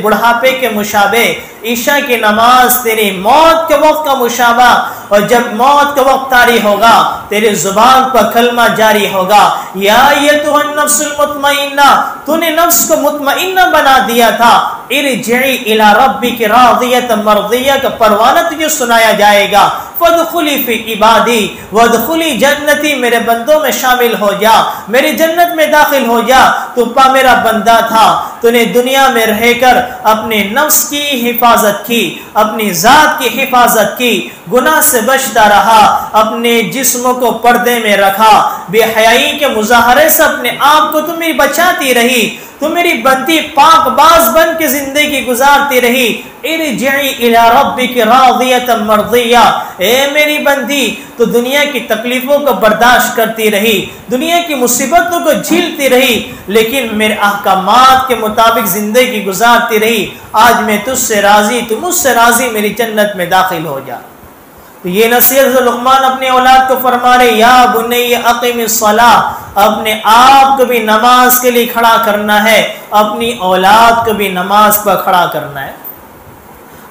بڑھاپے کے مشابہ، عشاء کی نماز تیری موت کے وقت کا مشابہ، اور جب موت کا وقت طاری ہوگا تیرے زبان پر کلمہ جاری ہوگا، یا ایتھا النفس المطمئنہ، تو نے نفس کو مطمئنہ بنا دیا تھا، ارجعی الی ربک راضیۃ مرضیہ کا پروانہ تجھے سنایا جائے گا، فادخلی فی عبادی وادخلی جنتی، میرے بندوں میں شامل ہو جا، میری جنت میں داخل ہو جا۔ تو میرا بندہ تھا، تو نے دنیا میں رہ کر اپنے نفس کی حفاظت کی، اپنی ذات کی حفاظت کی، گناہ سے بچتا رہا، اپنے جسم کو پردے میں رکھا، بے حیائی کے مظاہرے سے اپنے آپ کو تم بچاتی رہی، تو میری بندی پاک باز بن کے زندگی گزارتی رہی۔ ارجعی الی ربک راضیۃ مرضیہ، اے میری بندی تو دنیا کی تکلیفوں کو برداشت کرتی رہی، دنیا کی مصیبتوں کو جھیلتی رہی، لیکن میرے احکامات کے مطابق زندگی گزارتی رہی۔ آج میں تجھ سے راضی، تو مجھ سے راضی، میری جنت میں داخل ہو جا۔ تو یہ نصیحت لقمان اپنے اولاد کو فرما رہے، یا بنی اقم الصلاۃ، اپنے آپ کو بھی نماز کے لیے کھڑا کرنا ہے، اپنی اولاد کو بھی نماز پر کھڑا کرنا ہے۔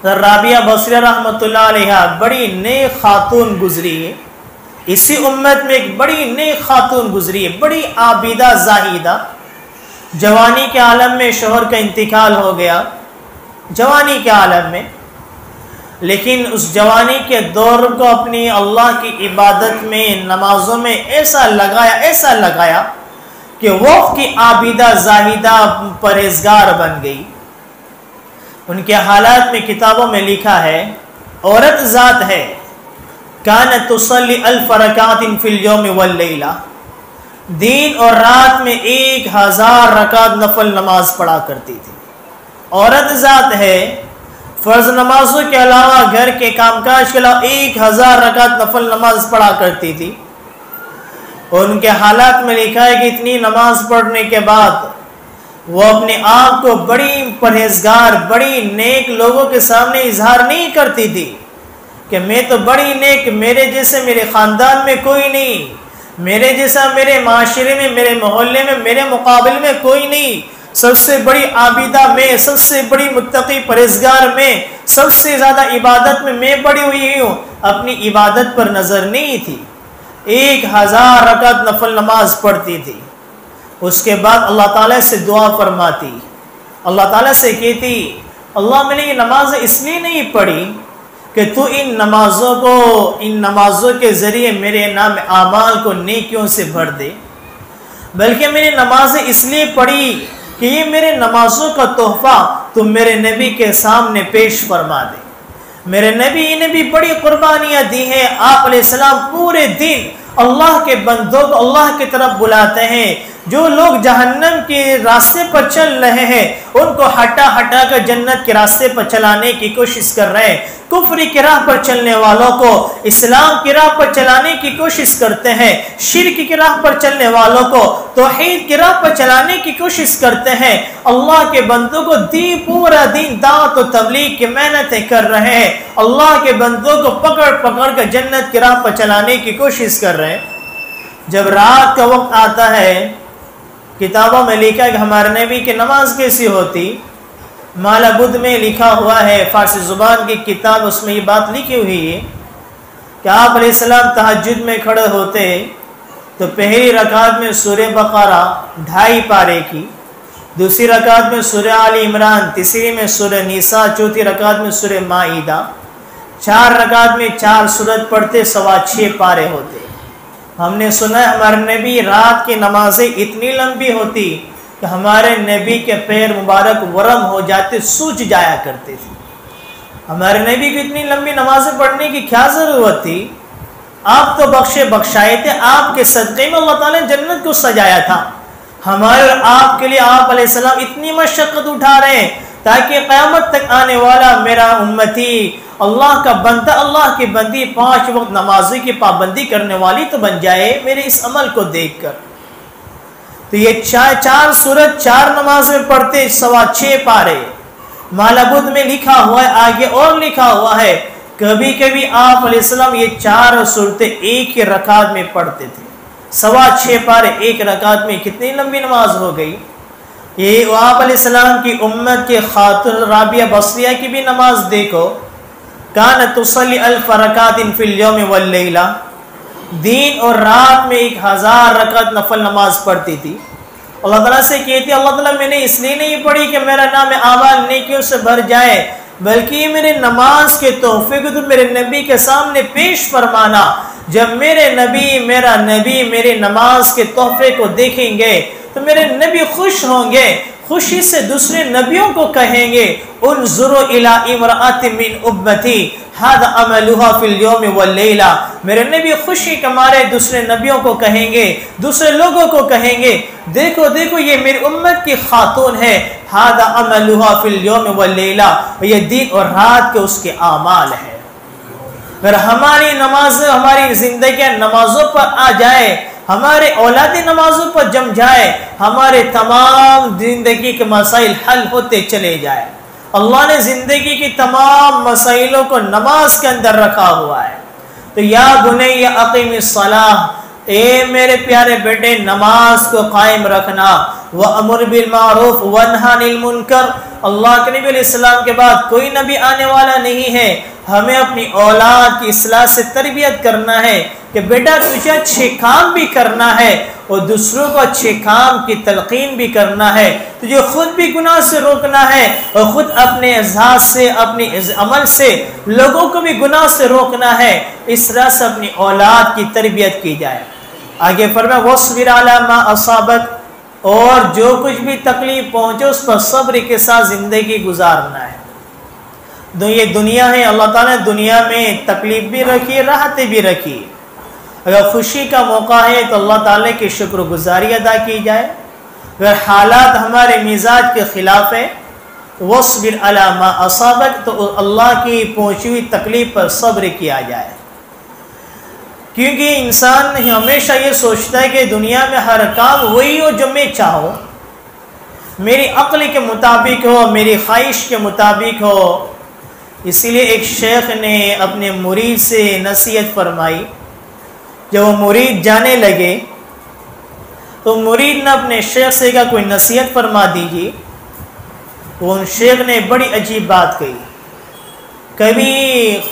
رابعہ بصریہ رحمۃ اللہ علیہ بڑی نیک خاتون گزری ہے، اسی امت میں ایک بڑی نیک خاتون گزری ہے، بڑی عابدہ زاہدہ۔ جوانی کے عالم میں شوہر کا انتقال ہو گیا، جوانی کے عالم میں، لیکن اس جوانی کے دور کو اپنی اللہ کی عبادت میں، نمازوں میں ایسا لگایا کہ وقت کی عابدہ زاہدہ پرہیزگار بن گئی۔ ان کے حالات میں کتابوں میں لکھا ہے، عورت ذات ہے کانت تصلی 1000 رکعات فی اليوم واللیلہ، دن اور رات میں 1000 رکعت نفل نماز پڑھا کرتی تھی۔ عورت ذات ہے فرض نمازوں کے علاوہ گھر کے کام کاج کے علاوہ 1000 رکعت نفل نماز پڑھا کرتی تھی، اور ان کے حالات میں لکھا ہے کہ اتنی نماز پڑھنے کے بعد وہ اپنے آپ کو بڑی پرہیزگار، بڑی نیک لوگوں کے سامنے اظہار نہیں کرتی تھی کہ میں تو بڑی نیک، میرے جیسے میرے خاندان میں کوئی نہیں، میرے جیسا میرے معاشرے میں، میرے محلے میں، میرے مقابل میں کوئی نہیں، سب سے بڑی عابدہ میں، سب سے بڑی متقی پرہیزگار میں، سب سے زیادہ عبادت میں بڑی ہوئی ہوں۔ اپنی عبادت پر نظر نہیں تھی، 1000 رکعت نفل نماز پڑھتی تھی۔ اس کے بعد اللہ تعالیٰ سے دعا فرماتی، اللہ تعالیٰ سے کہتی اللہ میں نے یہ نماز اس لیے نہیں پڑھی کہ تو ان نمازوں کے ذریعے میرے نام اعمال کو نیکیوں سے بھر دے، بلکہ میں نے نمازیں اس لیے پڑھی کہ یہ میرے نمازوں کا تحفہ تم میرے نبی کے سامنے پیش فرما دے۔ میرے نبی نے بھی بڑی قربانیاں دی ہیں، آپ علیہ السلام پورے دن اللہ کے بندوں کو اللہ کی طرف بلاتے ہیں۔ جو لوگ جہنم کے راستے پر چل رہے ہیں ان کو ہٹا ہٹا کر جنت کے راستے پر چلانے کی کوشش کر رہے ہیں، کفر کی راہ پر چلنے والوں کو اسلام کی راہ پر چلانے کی کوشش کرتے ہیں، شرک کی راہ پر چلنے والوں کو توحید کی راہ پر چلانے کی کوشش کرتے ہیں۔ اللہ کے بندوں کو پورا دن دعوت و تبلیغ کی محنتیں کر رہے ہیں، اللہ کے بندوں کو پکڑ پکڑ کر جنت کی راہ پر چلانے کی کوشش کر رہے ہیں۔ جب رات کا وقت آتا ہے، کتابوں میں لکھا ہے کہ ہمارے نبی کی نماز کیسی ہوتی، مالا بدھ میں لکھا ہوا ہے، فارسی زبان کی کتاب، اس میں یہ بات لکھی ہوئی ہے کہ آپ علیہ السلام تہجد میں کھڑے ہوتے تو پہلی رکعت میں سورہ بقرہ 2.5 پارے کی، دوسری رکعت میں سورہ آل عمران، تیسری میں سورہ نساء، چوتھی رکعت میں سورہ مائدہ، 4 رکعت میں 4 سورت پڑھتے، 6.25 پارے ہوتے۔ ہم نے سنا ہے ہمارے نبی رات کی نمازیں اتنی لمبی ہوتی کہ ہمارے نبی کے پیر مبارک ورم ہو جاتے، سوج جایا کرتے تھے۔ ہمارے نبی کو اتنی لمبی نمازیں پڑھنے کی کیا ضرورت تھی؟ آپ تو بخشے بخشائے تھے، آپ کے صدقے میں اللہ تعالیٰ نے جنت کو سجایا تھا۔ ہمارے اور آپ کے لیے آپ علیہ السلام اتنی مشقت اٹھا رہے ہیں تاکہ قیامت تک آنے والا میرا امتی، اللہ کا بندہ، اللہ کی بندی، 5 وقت نمازی کی پابندی کرنے والی تو بن جائے میرے اس عمل کو دیکھ کر۔ تو یہ 4 سورت 4 نماز میں پڑھتے، 6.25 پارے۔ مالا بدھ میں لکھا ہوا ہے، آگے اور لکھا ہوا ہے، کبھی کبھی آپ علیہ السلام یہ 4 سورتیں ایک ہی رکعت میں پڑھتے تھے۔ 6.25 پارے ایک رکعت میں کتنی لمبی نماز ہو گئی۔ یہ آپ علیہ السلام کی امت کے خاتون رابعہ بصریہ کی بھی نماز دیکھو، کانت تصلی 1000 رکعات فی اليوم واللیلہ، دن اور رات میں 1000 رکعت نفل نماز پڑھتی تھی۔ اللہ تعالیٰ سے کہتی اللہ تعالیٰ میں نے اس لیے نہیں پڑھی کہ میرا نام اعمال نیکیوں سے بھر جائے، بلکہ یہ میرے نماز کے تحفے کو تو میرے نبی کے سامنے پیش فرمانا۔ جب میرے نبی میرے نماز کے تحفے کو دیکھیں گے تو میرے نبی خوش ہوں گے، خوشی سے دوسرے نبیوں کو کہیں گے انظروا الی امرأۃ من امتی ھذا عملھا فی اليوم واللیلہ۔ میرے نبی خوشی کے مارے دوسرے نبیوں کو کہیں گے، دوسرے لوگوں کو کہیں گے دیکھو دیکھو یہ میری امت کی خاتون ہے، ھذا عملھا فی اليوم واللیلہ، یہ دن اور رات کے اس کے اعمال ہیں۔ اگر ہماری نماز، ہماری زندگی نمازوں پر آ جائے، ہمارے اولادی نمازوں پر جم جائے، ہمارے تمام زندگی کے مسائل حل ہوتے چلے جائے۔ اللہ نے زندگی کی تمام مسائلوں کو نماز کے اندر رکھا ہوا ہے۔ تو یا بنی اقیم الصلاۃ، اے میرے پیارے بیٹے نماز کو قائم رکھنا، وَأَمُرْ بِالْمَعْرُوفِ وَانْهَ عَنِ الْمُنْكَرِ۔ اللہ کے نبی علیہ السلام کے بعد کوئی نبی آنے والا نہیں ہے۔ ہمیں اپنی اولاد کی اصلاح سے تربیت کرنا ہے کہ بیٹا تجھے اچھے کام بھی کرنا ہے اور دوسروں کو اچھے کام کی تلقین بھی کرنا ہے، تجھے خود بھی گناہ سے روکنا ہے اور خود اپنے اعزاز سے، اپنے عمل سے لوگوں کو بھی گناہ سے روکنا ہے۔ اس طرح سے اپنی اولاد کی تربیت کی جائے۔ آگے فرمایا وَاصْبِرْ عَلَىٰ مَا أَصَابَكَ، اور جو کچھ بھی تکلیف پہنچے اس پر صبر کے ساتھ زندگی گزارنا ہے۔ یہ دنیا ہے، اللہ تعالیٰ نے دنیا میں تکلیف بھی رکھی، راحتیں بھی رکھی۔ اگر خوشی کا موقع ہے تو اللہ تعالیٰ کی شکر گزاری ادا کی جائے، اگر حالات ہمارے مزاج کے خلاف ہے وَاصْبِرْ عَلَىٰ مَا أَصَابَكَ، تو اللہ کی پہنچی ہوئی تکلیف پر صبر کیا جائے۔ کیونکہ انسان ہمیشہ یہ سوچتا ہے کہ دنیا میں ہر کام وہی ہو جو میں چاہوں، میری عقل کے مطابق ہو، میری خواہش کے مطابق ہو۔ اسی لیے ایک شیخ نے اپنے مرید سے نصیحت فرمائی، جب وہ مرید جانے لگے تو مرید نے اپنے شیخ سے کہا کوئی نصیحت فرما دیجیے۔ وہ ان شیخ نے بڑی عجیب بات کہی، کبھی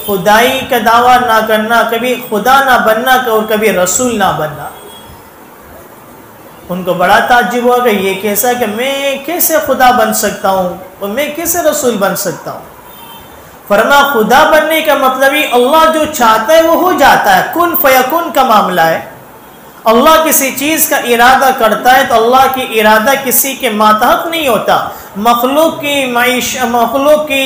خدائی کا دعویٰ نہ کرنا، کبھی خدا نہ بننا اور کبھی رسول نہ بننا۔ ان کو بڑا تعجب ہوا کہ یہ کیسا کہ میں کیسے خدا بن سکتا ہوں اور میں کیسے رسول بن سکتا ہوں؟ فرمایا خدا بننے کا مطلب ہی اللہ جو چاہتا ہے وہ ہو جاتا ہے، کن فیکن کا معاملہ ہے۔ اللہ کسی چیز کا ارادہ کرتا ہے تو اللہ کی ارادہ کسی کے ماتحت نہیں ہوتا۔ مخلوق کے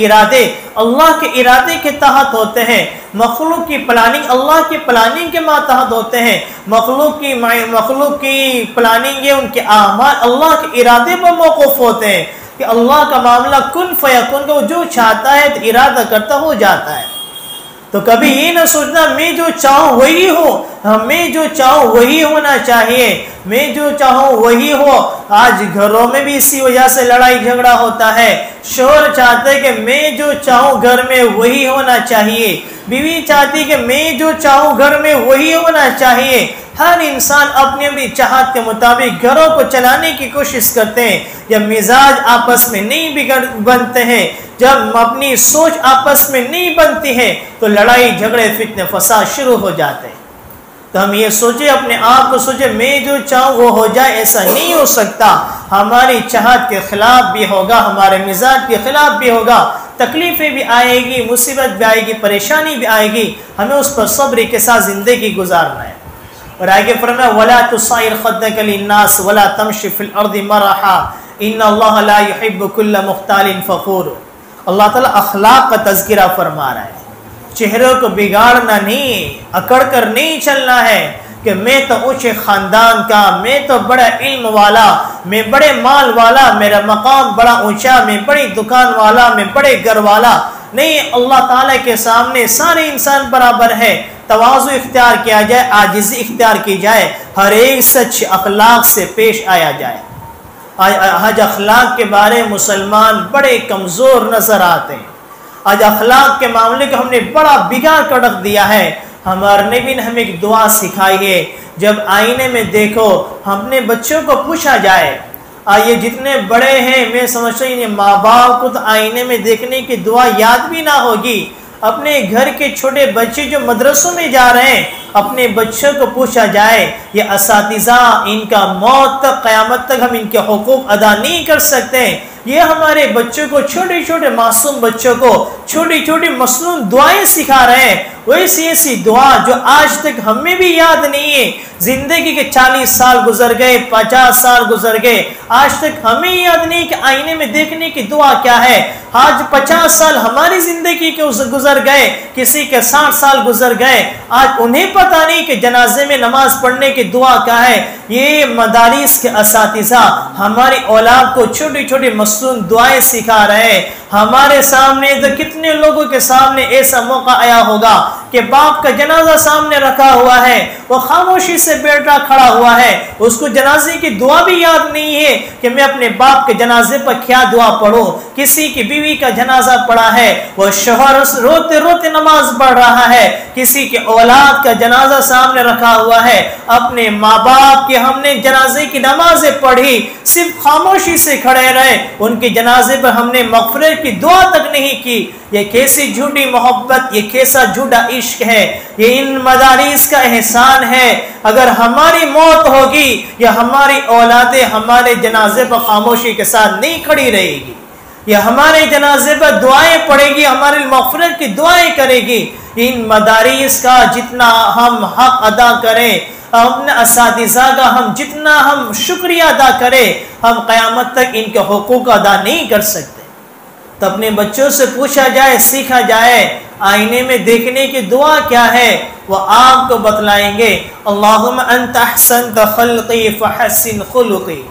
ارادے اللہ کے ارادے کے تحت ہوتے ہیں، مخلوق کی پلاننگ اللہ کی پلاننگ کے ماتحت ہوتے ہیں، مخلوق کی پلاننگ ہے، ان کے اعمال اللہ کے ارادے پر موقوف ہوتے ہیں کہ اللہ کا معاملہ کن فیکن کا، وہ جو چاہتا ہے تو ارادہ کرتا ہو جاتا ہے۔ تو کبھی یہ نہ سوچنا میں جو چاہوں وہی ہو، میں جو چاہوں وہی ہونا چاہیے، میں جو چاہوں وہی ہو۔ آج گھروں میں بھی اسی وجہ سے لڑائی جھگڑا ہوتا ہے، شوہر چاہتے ہیں کہ میں جو چاہوں گھر میں وہی ہونا چاہیے، بیوی چاہتی کہ میں جو چاہوں گھر میں وہی ہونا چاہیے۔ ہر انسان اپنی اپنی چاہت کے مطابق گھروں کو چلانے کی کوشش کرتے ہیں۔ جب مزاج آپس میں نہیں بنتے ہیں، جب اپنی سوچ آپس میں نہیں بنتی ہے تو لڑائی جھگڑے فتنے فساد شروع ہو جاتے ہیں۔ تو ہم یہ سوچیں، اپنے آپ کو سوچیں میں جو چاہوں وہ ہو جائے، ایسا نہیں ہو سکتا۔ ہماری چاہت کے خلاف بھی ہوگا، ہمارے مزاج کے خلاف بھی ہوگا، تکلیفیں بھی آئے گی، مصیبت بھی آئے گی، پریشانی بھی آئے گی، ہمیں اس پر صبر کے ساتھ زندگی گزارنا ہے۔ اور آگے فرمایا وَلَا تُصَعِّرْ خَدَّكَ لِلنَّاسِ وَلَا تَمْشِ فِي الْأَرْضِ مَرَحًا إِنَّ اللَّهَ لَا يُحِبُّ كُلَّ مُخْتَالٍ فَخُورٍ۔ اللہ تعالیٰ اخلاق کا تذکرہ فرما رہا ہے، چہروں کو بگاڑنا نہیں، اکڑ کر نہیں چلنا ہے کہ میں تو اونچے خاندان کا، میں تو بڑا علم والا، میں بڑے مال والا، میرا مقام بڑا اونچا، میں بڑی دکان والا، میں بڑے گھر والا۔ نہیں، اللہ تعالیٰ کے سامنے سارے انسان برابر ہے۔ تواضع اختیار کیا جائے، عاجزی اختیار کی جائے، ہر ایک سچ اخلاق سے پیش آیا جائے۔ آج اخلاق کے بارے مسلمان بڑے کمزور نظر آتے ہیں۔ آج اخلاق کے معاملے کو ہم نے بڑا بگاڑ کر رکھ دیا ہے۔ ہمارے نبی نے ہمیں ایک دعا سکھائی ہے، جب آئینے میں دیکھو، ہم نے بچوں کو پوچھا جائے، یہ جتنے بڑے ہیں میں سمجھتا ہوں ماں باپ کو تو آئینے میں دیکھنے کی دعا یاد بھی نہ ہوگی۔ اپنے گھر کے چھوٹے بچے جو مدرسوں میں جا رہے ہیں، اپنے بچوں کو پوچھا جائے، یہ اساتذہ ان کا موت تک، قیامت تک ہم ان کے حقوق ادا نہیں کر سکتے۔ یہ ہمارے بچوں کو، چھوٹے چھوٹے معصوم بچوں کو چھوٹی چھوٹی مصنون دعائیں سکھا رہے ہیں، ویسی ایسی دعا جو آج تک ہمیں بھی یاد نہیں ہے۔ زندگی کے 40 سال گزر گئے، 50 سال گزر گئے، آج تک ہمیں یاد نہیں کہ آئینے میں دیکھنے کی دعا کیا ہے۔ آج 50 سال ہماری زندگی کے گزر گئے، کسی کے 60 سال گزر گئے، آج انہیں پتہ نہیں کہ جنازے میں نماز پڑھنے کی دعا کیا ہے۔ یہ مدارس کے اساتذہ ہماری اولاد کو چھوٹی چھوٹی مصنون دعائیں سکھا رہے ہیں۔ ہمارے سامنے تو کتنے لوگوں کے سامنے ایسا موقع آیا ہوگا کہ باپ کا جنازہ سامنے رکھا ہوا ہے، وہ خاموشی سے بیٹا کھڑا ہوا ہے، اس کو جنازے کی دعا بھی یاد نہیں ہے کہ میں اپنے باپ کے جنازے پر کیا دعا پڑھوں۔ کسی کی بیوی کا جنازہ پڑا ہے، وہ شوہر روتے روتے نماز پڑھ رہا ہے، کسی کے اولاد کا جنازہ سامنے رکھا ہوا ہے، اپنے ماں باپ کے ہم نے جنازے کی نمازیں پڑھی، صرف خاموشی سے کھڑے رہے، ان کے جنازے پر ہم نے مغفرت کی دعا تک نہیں کی۔ یہ کیسی جھوٹی محبت، یہ کیسا جھوٹا عشق ہے، یہ ان مدارس کا احسان ہے۔ اگر ہماری موت ہوگی یا ہماری اولادیں ہمارے جنازے پر خاموشی کے ساتھ نہیں کھڑی رہے گی، یا ہمارے جنازے پر دعائیں پڑھے گی، ہماری مغفرت کی دعائیں کرے گی، ان مدارس کا جتنا ہم حق ادا کریں، اپنے اساتذہ کا جتنا ہم شکریہ ادا کریں، ہم قیامت تک ان کے حقوق ادا نہیں کر سکتے۔ تو اپنے بچوں سے پوچھا جائے، سیکھا جائے، آئینے میں دیکھنے کی دعا کیا ہے، وہ آپ کو بتلائیں گے۔ اللہم انت احسنت خلقی فحسن خلقی۔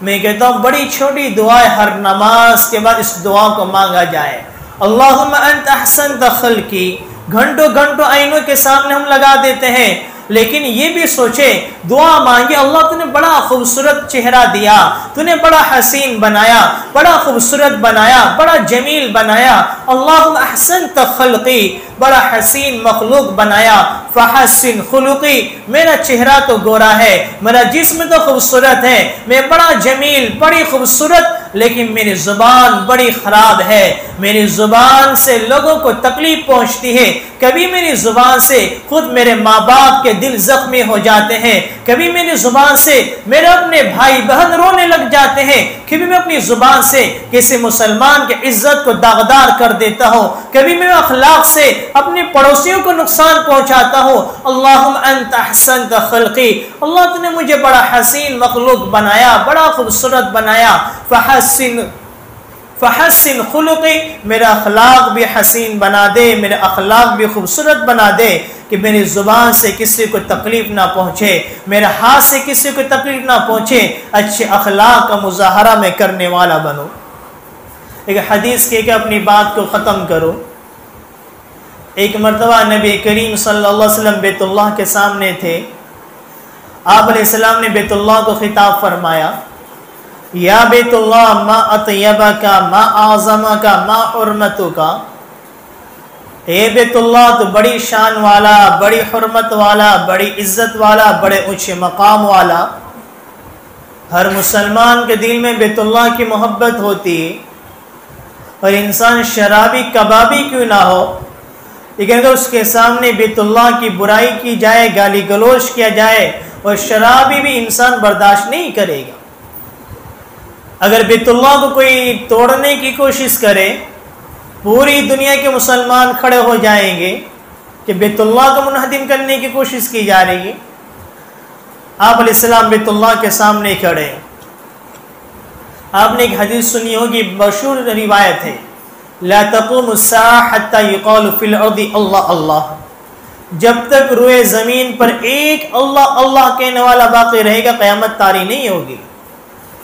میں کہتا ہوں بڑی چھوٹی دعا ہے، ہر نماز کے بعد اس دعا کو مانگا جائے۔ اللہم انت احسنت خلقی، گھنٹوں گھنٹوں آئینوں کے سامنے ہم لگا دیتے ہیں، لیکن یہ بھی سوچے، دعا مانگے، اللہ تو نے بڑا خوبصورت چہرہ دیا، تو نے بڑا حسین بنایا، بڑا خوبصورت بنایا، بڑا جمیل بنایا۔ اللہم احسنت خلقی، بڑا حسین مخلوق بنایا. فحسن خلقی، میرا چہرہ تو گورا ہے، میرا جسم تو خوبصورت ہے، میں بڑا جمیل، بڑی خوبصورت، لیکن میری زبان بڑی خراب ہے. میری زبان سے لوگوں کو تکلیف پہنچتی ہے. کبھی میری زبان سے خود میرے ماں باپ کے دل زخمی ہو جاتے ہیں. کبھی میری زبان سے میرے اپنے بھائی بہن رونے لگ جاتے ہیں. کبھی میں اپنی زبان سے کسی مسلمان کی عزت کو داغدار کر دیتا ہوں. کبھی میں اخلاق سے اپنے پڑوسیوں کو نقصان پہنچاتا ہوں. اللہم انت احسنت خلقی، اللہ تو نے مجھے بڑا حسین مخلوق بنایا، بڑا خوبصورت بنایا. فحسن خلقی، میرا اخلاق بھی حسین بنا دے، میرے اخلاق بھی خوبصورت بنا دے کہ میری زبان سے کسی کو تکلیف نہ پہنچے، میرے ہاتھ سے کسی کو تکلیف نہ پہنچے. اچھے اخلاق کا مظاہرہ میں کرنے والا بنو. ایک حدیث کے کہ اپنی بات کو ختم کرو. ایک مرتبہ نبی کریم صلی اللہ علیہ وسلم بیت اللہ کے سامنے تھے. آپ علیہ السلام نے بیت اللہ کو خطاب فرمایا، یا بیت اللہ ما اطیبک ما اعظمک ما حرمتک. اے بیت اللہ تو بڑی شان والا، بڑی حرمت والا، بڑی عزت والا، بڑے اونچے مقام والا. ہر مسلمان کے دل میں بیت اللہ کی محبت ہوتی ہے. اور انسان شرابی کبابی کیوں نہ ہو، لیکن اگر اس کے سامنے بیت اللہ کی برائی کی جائے، گالی گلوچ کیا جائے، اور شرابی بھی انسان برداشت نہیں کرے گا. اگر بیت اللہ کو کوئی توڑنے کی کوشش کرے، پوری دنیا کے مسلمان کھڑے ہو جائیں گے کہ بیت اللہ کو منہدم کرنے کی کوشش کی جا رہی ہے. آپ علیہ السلام بیت اللہ کے سامنے کھڑے. آپ نے ایک حدیث سنی ہوگی، مشہور روایت ہے، لا تقوم الساعة حتى يقال في الارض اللہ اللہ. جب تک روئے زمین پر ایک اللہ اللہ کہنے والا باقی رہے گا، قیامت طاری نہیں ہوگی.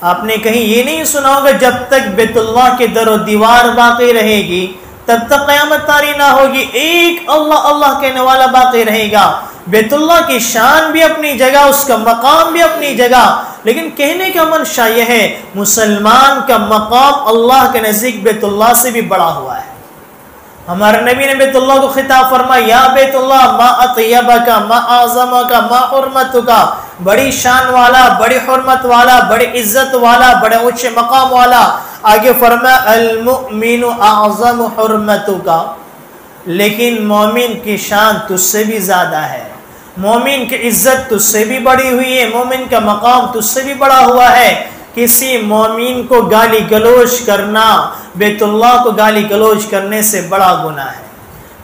آپ نے کہیں یہ نہیں سنا ہوگا جب تک بیت اللہ کے در و دیوار باقی رہے گی تب تک قیامت طاری نہ ہوگی. ایک اللہ اللہ کہنے والا باقی رہے گا. بیت اللہ کی شان بھی اپنی جگہ، اس کا مقام بھی اپنی جگہ، لیکن کہنے کا منشا یہ ہے مسلمان کا مقام اللہ کے نزدیک بیت اللہ سے بھی بڑا ہوا ہے. ہمارے نبی نے بیت اللہ کو خطاب فرمایا، یا بیت اللہ ما اطیبک ما اعظمک ما حرمتک. بڑی شان والا، بڑی حرمت والا، بڑی عزت والا، بڑے اونچے مقام والا. آگے فرمایا المؤمن اعظم حرمتک، لیکن مومن کی شان تجھ سے بھی زیادہ ہے، مومن کی عزت تجھ سے بھی بڑی ہوئی ہے، مومن کا مقام تجھ سے بھی بڑا ہوا ہے. کسی مومن کو گالی گلوچ کرنا بیت اللہ کو گالی گلوچ کرنے سے بڑا گناہ ہے.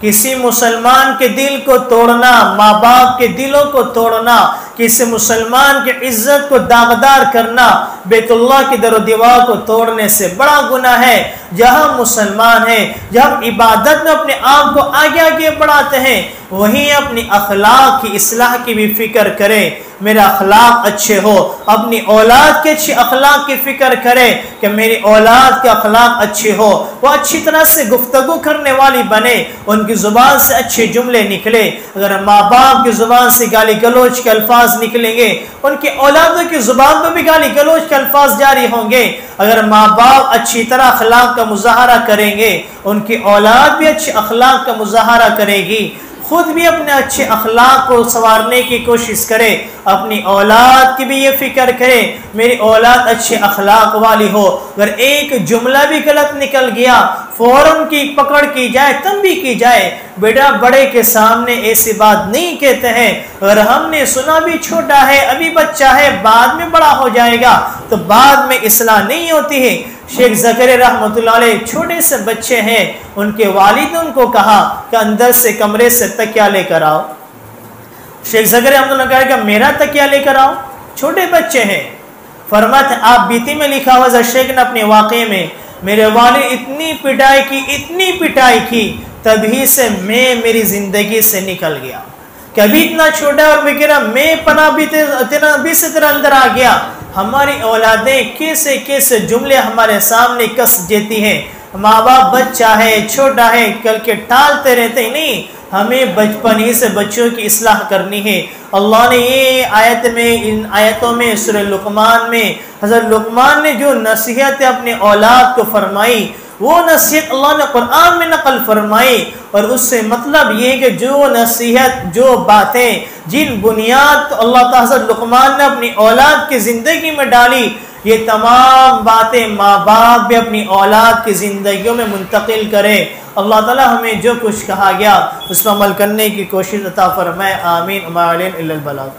کسی مسلمان کے دل کو توڑنا، ماں باپ کے دلوں کو توڑنا، کسی مسلمان کی عزت کو داغدار کرنا بیت اللہ کی در و دیوار کو توڑنے سے بڑا گناہ ہے. جہاں مسلمان ہیں، جہاں عبادت میں اپنے آپ کو آگے آگے بڑھاتے ہیں، وہیں اپنی اخلاق کی اصلاح کی بھی فکر کریں. میرا اخلاق اچھے ہو. اپنی اولاد کے اچھے اخلاق کی فکر کرے کہ میری اولاد کے اخلاق اچھے ہو، وہ اچھی طرح سے گفتگو کرنے والی بنے، ان کی زبان سے اچھے جملے نکلے. اگر ماں باپ کی زبان سے گالی گلوچ کے الفاظ نکلیں گے، ان کی اولادوں کی زبان میں بھی گالی گلوچ کے الفاظ جاری ہوں گے. اگر ماں باپ اچھی طرح اخلاق کا مظاہرہ کریں گے، ان کی اولاد بھی اچھے اخلاق کا مظاہرہ کرے گی. خود بھی اپنے اچھے اخلاق کو سنوارنے کی کوشش کرے، اپنی اولاد کی بھی یہ فکر کرے میری اولاد اچھے اخلاق والی ہو. اگر ایک جملہ بھی غلط نکل گیا فوراً کی پکڑ کی جائے، تنبیہ کی جائے. بیٹا بڑے کے سامنے ایسی بات نہیں کہتے ہیں، اگر ہم نے سنا بھی چھوٹا ہے، ابھی بچہ ہے، بعد میں بڑا ہو جائے گا تو بعد میں اصلاح نہیں ہوتی ہے. شیخ زکریا رحمۃ اللہ علیہ چھوٹے سے بچے ہیں، ان کے والد نے ان کو کہا کہ اندر سے کمرے سے تکیہ لے کر آؤ. شیخ زکریا رحمۃ اللہ نے کہا کہ میرا تکیہ لے کر آؤ، چھوٹے بچے ہیں. فرماتے آپ بیتی میں لکھا ہوا شیخ نے اپنے واقعے میں، میرے والد اتنی پٹائی کی تبھی سے میں میری زندگی سے نکل گیا. کبھی اتنا چھوٹا اور میں کہہ رہا میں پناہ بھی سے تیرا اندر آ گیا. ہماری اولادیں کیسے کیسے جملے ہمارے سامنے کس دیتی ہیں. ماں باپ بچہ ہے، چھوٹا ہے، کل کے ٹالتے رہتے ہیں. نہیں، ہمیں بچپن ہی سے بچوں کی اصلاح کرنی ہے. اللہ نے یہ آیت میں، ان آیتوں میں سورہ لقمان میں حضرت لقمان نے جو نصیحت اپنے اولاد کو فرمائی، وہ نصیحت اللہ نے قرآن میں نقل فرمائی، اور اس سے مطلب یہ کہ جو نصیحت، جو باتیں، جن بنیاد اللہ تعالیٰ لقمان نے اپنی اولاد کی زندگی میں ڈالی، یہ تمام باتیں ماں باپ بھی اپنی اولاد کی زندگیوں میں منتقل کرے۔ اللہ تعالیٰ ہمیں جو کچھ کہا گیا اس پر عمل کرنے کی کوشش عطا فرمائے، آمین۔ وما علینا الا البلاغ۔